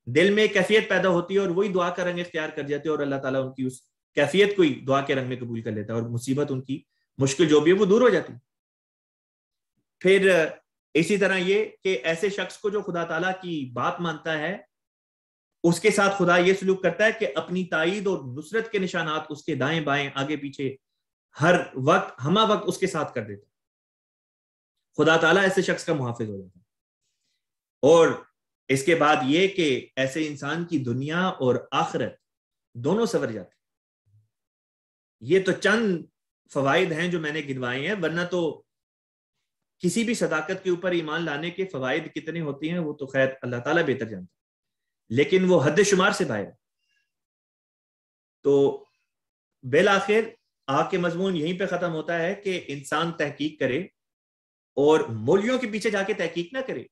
دل میں کیفیت پیدا ہوتی ہے اور وہی دعا کا رنگ اختیار کر جاتے ہیں، اور اللہ تعالیٰ ان کی اس کیفیت کو ہی دعا کے رنگ میں قبول کر لیتا ہے، اور مصیبت ان کی مشکل جو بھی ہے وہ دور ہو جاتی ہے۔ پھر اسی طرح یہ کہ ایسے شخص کو جو خدا تعالیٰ کی بات مانتا ہے، اس کے ساتھ خدا یہ سلوک کرتا ہے کہ اپنی تائید اور نصرت کے نشانات اس کے دائیں بائیں آگے پیچھے ہر وقت ہمہ وقت اس کے ساتھ کر دیتا ہے۔ خدا تعالیٰ ایسے شخص کا محافظ ہو جاتا ہے۔ اور اس کے بعد یہ کہ ایسے انسان کی دنیا اور آخرت دونوں سنور جاتی. یہ تو چند فوائد ہیں جو میں نے گنوائے ہیں، ورنہ تو کسی بھی صداقت کے اوپر ایمان لانے کے فوائد کتنے ہوتے ہیں وہ تو خیر اللہ تعالیٰ بہتر جانتا ہے، لیکن وہ حد شمار سے باہر. تو بالآخر آپ کے مضمون یہیں پہ ختم ہوتا ہے کہ انسان تحقیق کرے اور مولیوں کے پیچھے جا کے تحقیق نہ کرے،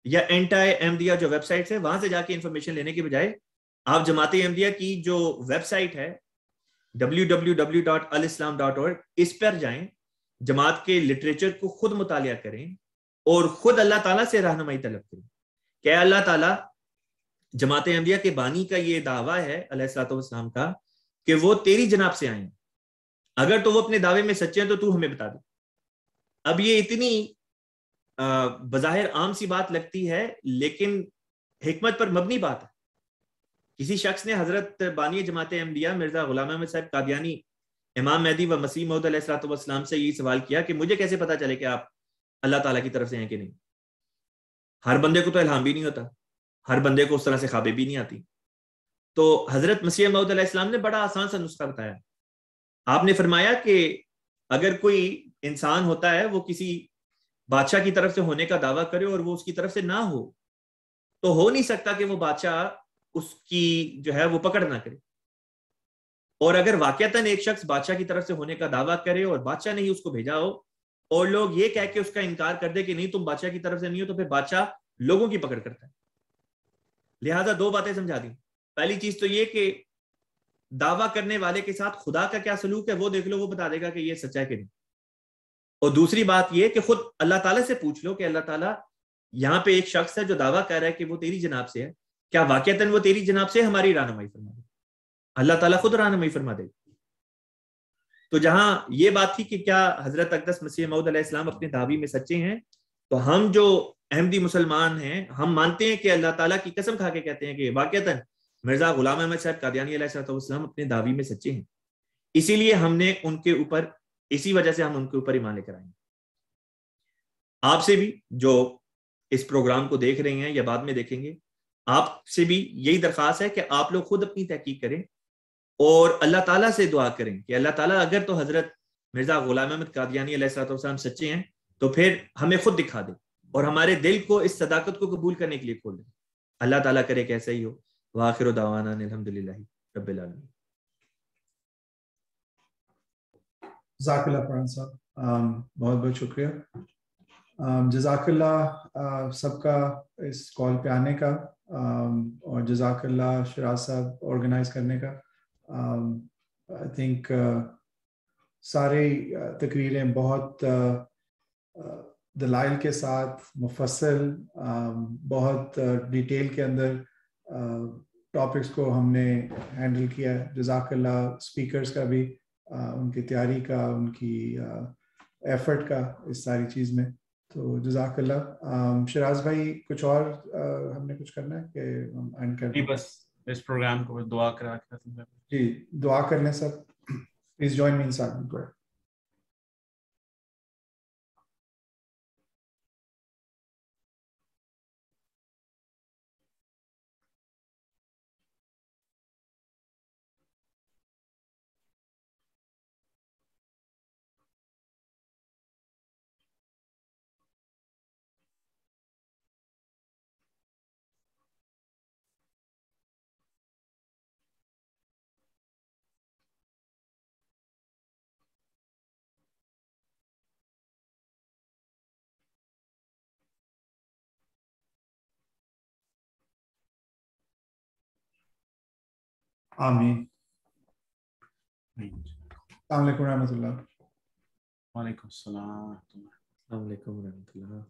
یا اینٹائی احمدیہ جو ویب سائٹس ہیں وہاں سے جا کے انفارمیشن لینے کے بجائے آپ جماعت احمدیہ کی جو ویب سائٹ ہے www.alislam.org اس پر جائیں، جماعت کے لٹریچر کو خود مطالعہ کریں اور خود اللہ تعالیٰ سے رہنمائی طلب کریں کہ اللہ تعالیٰ جماعت احمدیہ کے بانی کا یہ دعویٰ ہے علیہ الصلوۃ والسلام کا کہ وہ تیری جناب سے آئیں، اگر تو وہ اپنے دعوے میں سچے ہیں تو ہمیں بتا دے. اب یہ اتنی بظاہر عام سی بات لگتی ہے لیکن حکمت پر مبنی بات ہے. کسی شخص نے حضرت بانی جماعت احمدیہ مرزا غلام احمد صاحب قادیانی امام مہدی و مسیح موعود علیہ الصلوۃ والسلام سے یہ سوال کیا کہ مجھے کیسے پتا چلے کہ آپ اللہ تعالیٰ کی طرف سے ہیں کہ نہیں. ہر بندے کو تو الہام بھی نہیں ہوتا، ہر بندے کو اس طرح سے خوابیں بھی نہیں آتی. تو حضرت مسیح موعود علیہ السلام نے بڑا آسان سا نسخہ بتایا. آپ نے فرمایا کہ اگر کوئی انسان ہوتا ہے وہ کسی بادشاہ کی طرف سے ہونے کا دعویٰ کرے اور وہ اس کی طرف سے نہ ہو تو ہو نہیں سکتا کہ وہ بادشاہ اس کی جو ہے وہ پکڑ نہ کرے. اور اگر واقعتاً ایک شخص بادشاہ کی طرف سے ہونے کا دعویٰ کرے اور بادشاہ نے ہی اس کو بھیجا ہو اور لوگ یہ کہہ کے اس کا انکار کر دے کہ نہیں تم بادشاہ کی طرف سے نہیں ہو، تو پھر بادشاہ لوگوں کی پکڑ کرتا ہے. لہذا دو باتیں سمجھا دی. پہلی چیز تو یہ کہ دعویٰ کرنے والے کے ساتھ خدا کا کیا سلوک ہے وہ دیکھ لو، وہ بتا دے گا کہ یہ سچا ہے کہ نہیں. اور دوسری بات یہ کہ خود اللہ تعالیٰ سے پوچھ لو کہ اللہ تعالیٰ یہاں پہ ایک شخص ہے جو دعویٰ کر رہا ہے کہ وہ تیری جناب سے ہے، کیا واقعتاً وہ تیری جناب سے ہماری رہنمائی فرما دے؟ اللہ تعالیٰ خود رہنمائی فرما دے. تو جہاں یہ بات تھی کہ کیا حضرت اقدس مسیح موعود علیہ السلام اپنے دعوی میں سچے ہیں، تو ہم جو احمدی مسلمان ہیں ہم مانتے ہیں کہ اللہ تعالیٰ کی قسم کھا کے کہتے ہیں کہ واقعتاً مرزا غلام احمد صاحب قادیانی علیہ السلام اپنے دعوی میں سچے ہیں. اسی لیے ہم نے ان کے اوپر، اسی وجہ سے ہم ان کے اوپر ایمان لے کر آئے ہیں. آپ سے بھی جو اس پروگرام کو دیکھ رہے ہیں یا بعد میں دیکھیں گے، آپ سے بھی یہی درخواست ہے کہ آپ لوگ خود اپنی تحقیق کریں اور اللہ تعالیٰ سے دعا کریں کہ اللہ تعالیٰ اگر تو حضرت مرزا غلام احمد قادیانی علیہ السلام سچے ہیں تو پھر ہمیں خود دکھا دیں اور ہمارے دل کو اس صداقت کو قبول کرنے کے لیے کھول دیں. اللہ تعالیٰ کرے کہ ایسا ہی ہو. وآخر دعوانا الحمدللہ رب العالمین. جزاک اللہ فرحان صاحب، بہت بہت شکریہ. جزاک اللہ سب کا اس کال پہ آنے کا، اور جزاک اللہ شراز صاحب آرگنائز کرنے کا. آئی تھنک ساری تقریریں بہت دلائل کے ساتھ مفصل، بہت ڈیٹیل کے اندر ٹاپکس کو ہم نے ہینڈل کیا. جزاک اللہ اسپیکرز کا بھی، ان کی تیاری کا، ان کی ایفرٹ کا اس ساری چیز میں. تو جزاک اللہ. شراز بھائی کچھ اور ہم نے کچھ کرنا ہے کہ ہم اینڈ کر دیں؟ بس اس پروگرام کو دعا کرا کے ختم کریں. جی دعا کرنے سب please join me in silent prayer. آمین. السلام علیکم ورحمۃ اللہ. وعلیکم السلام. السلام علیکم ورحمۃ اللہ.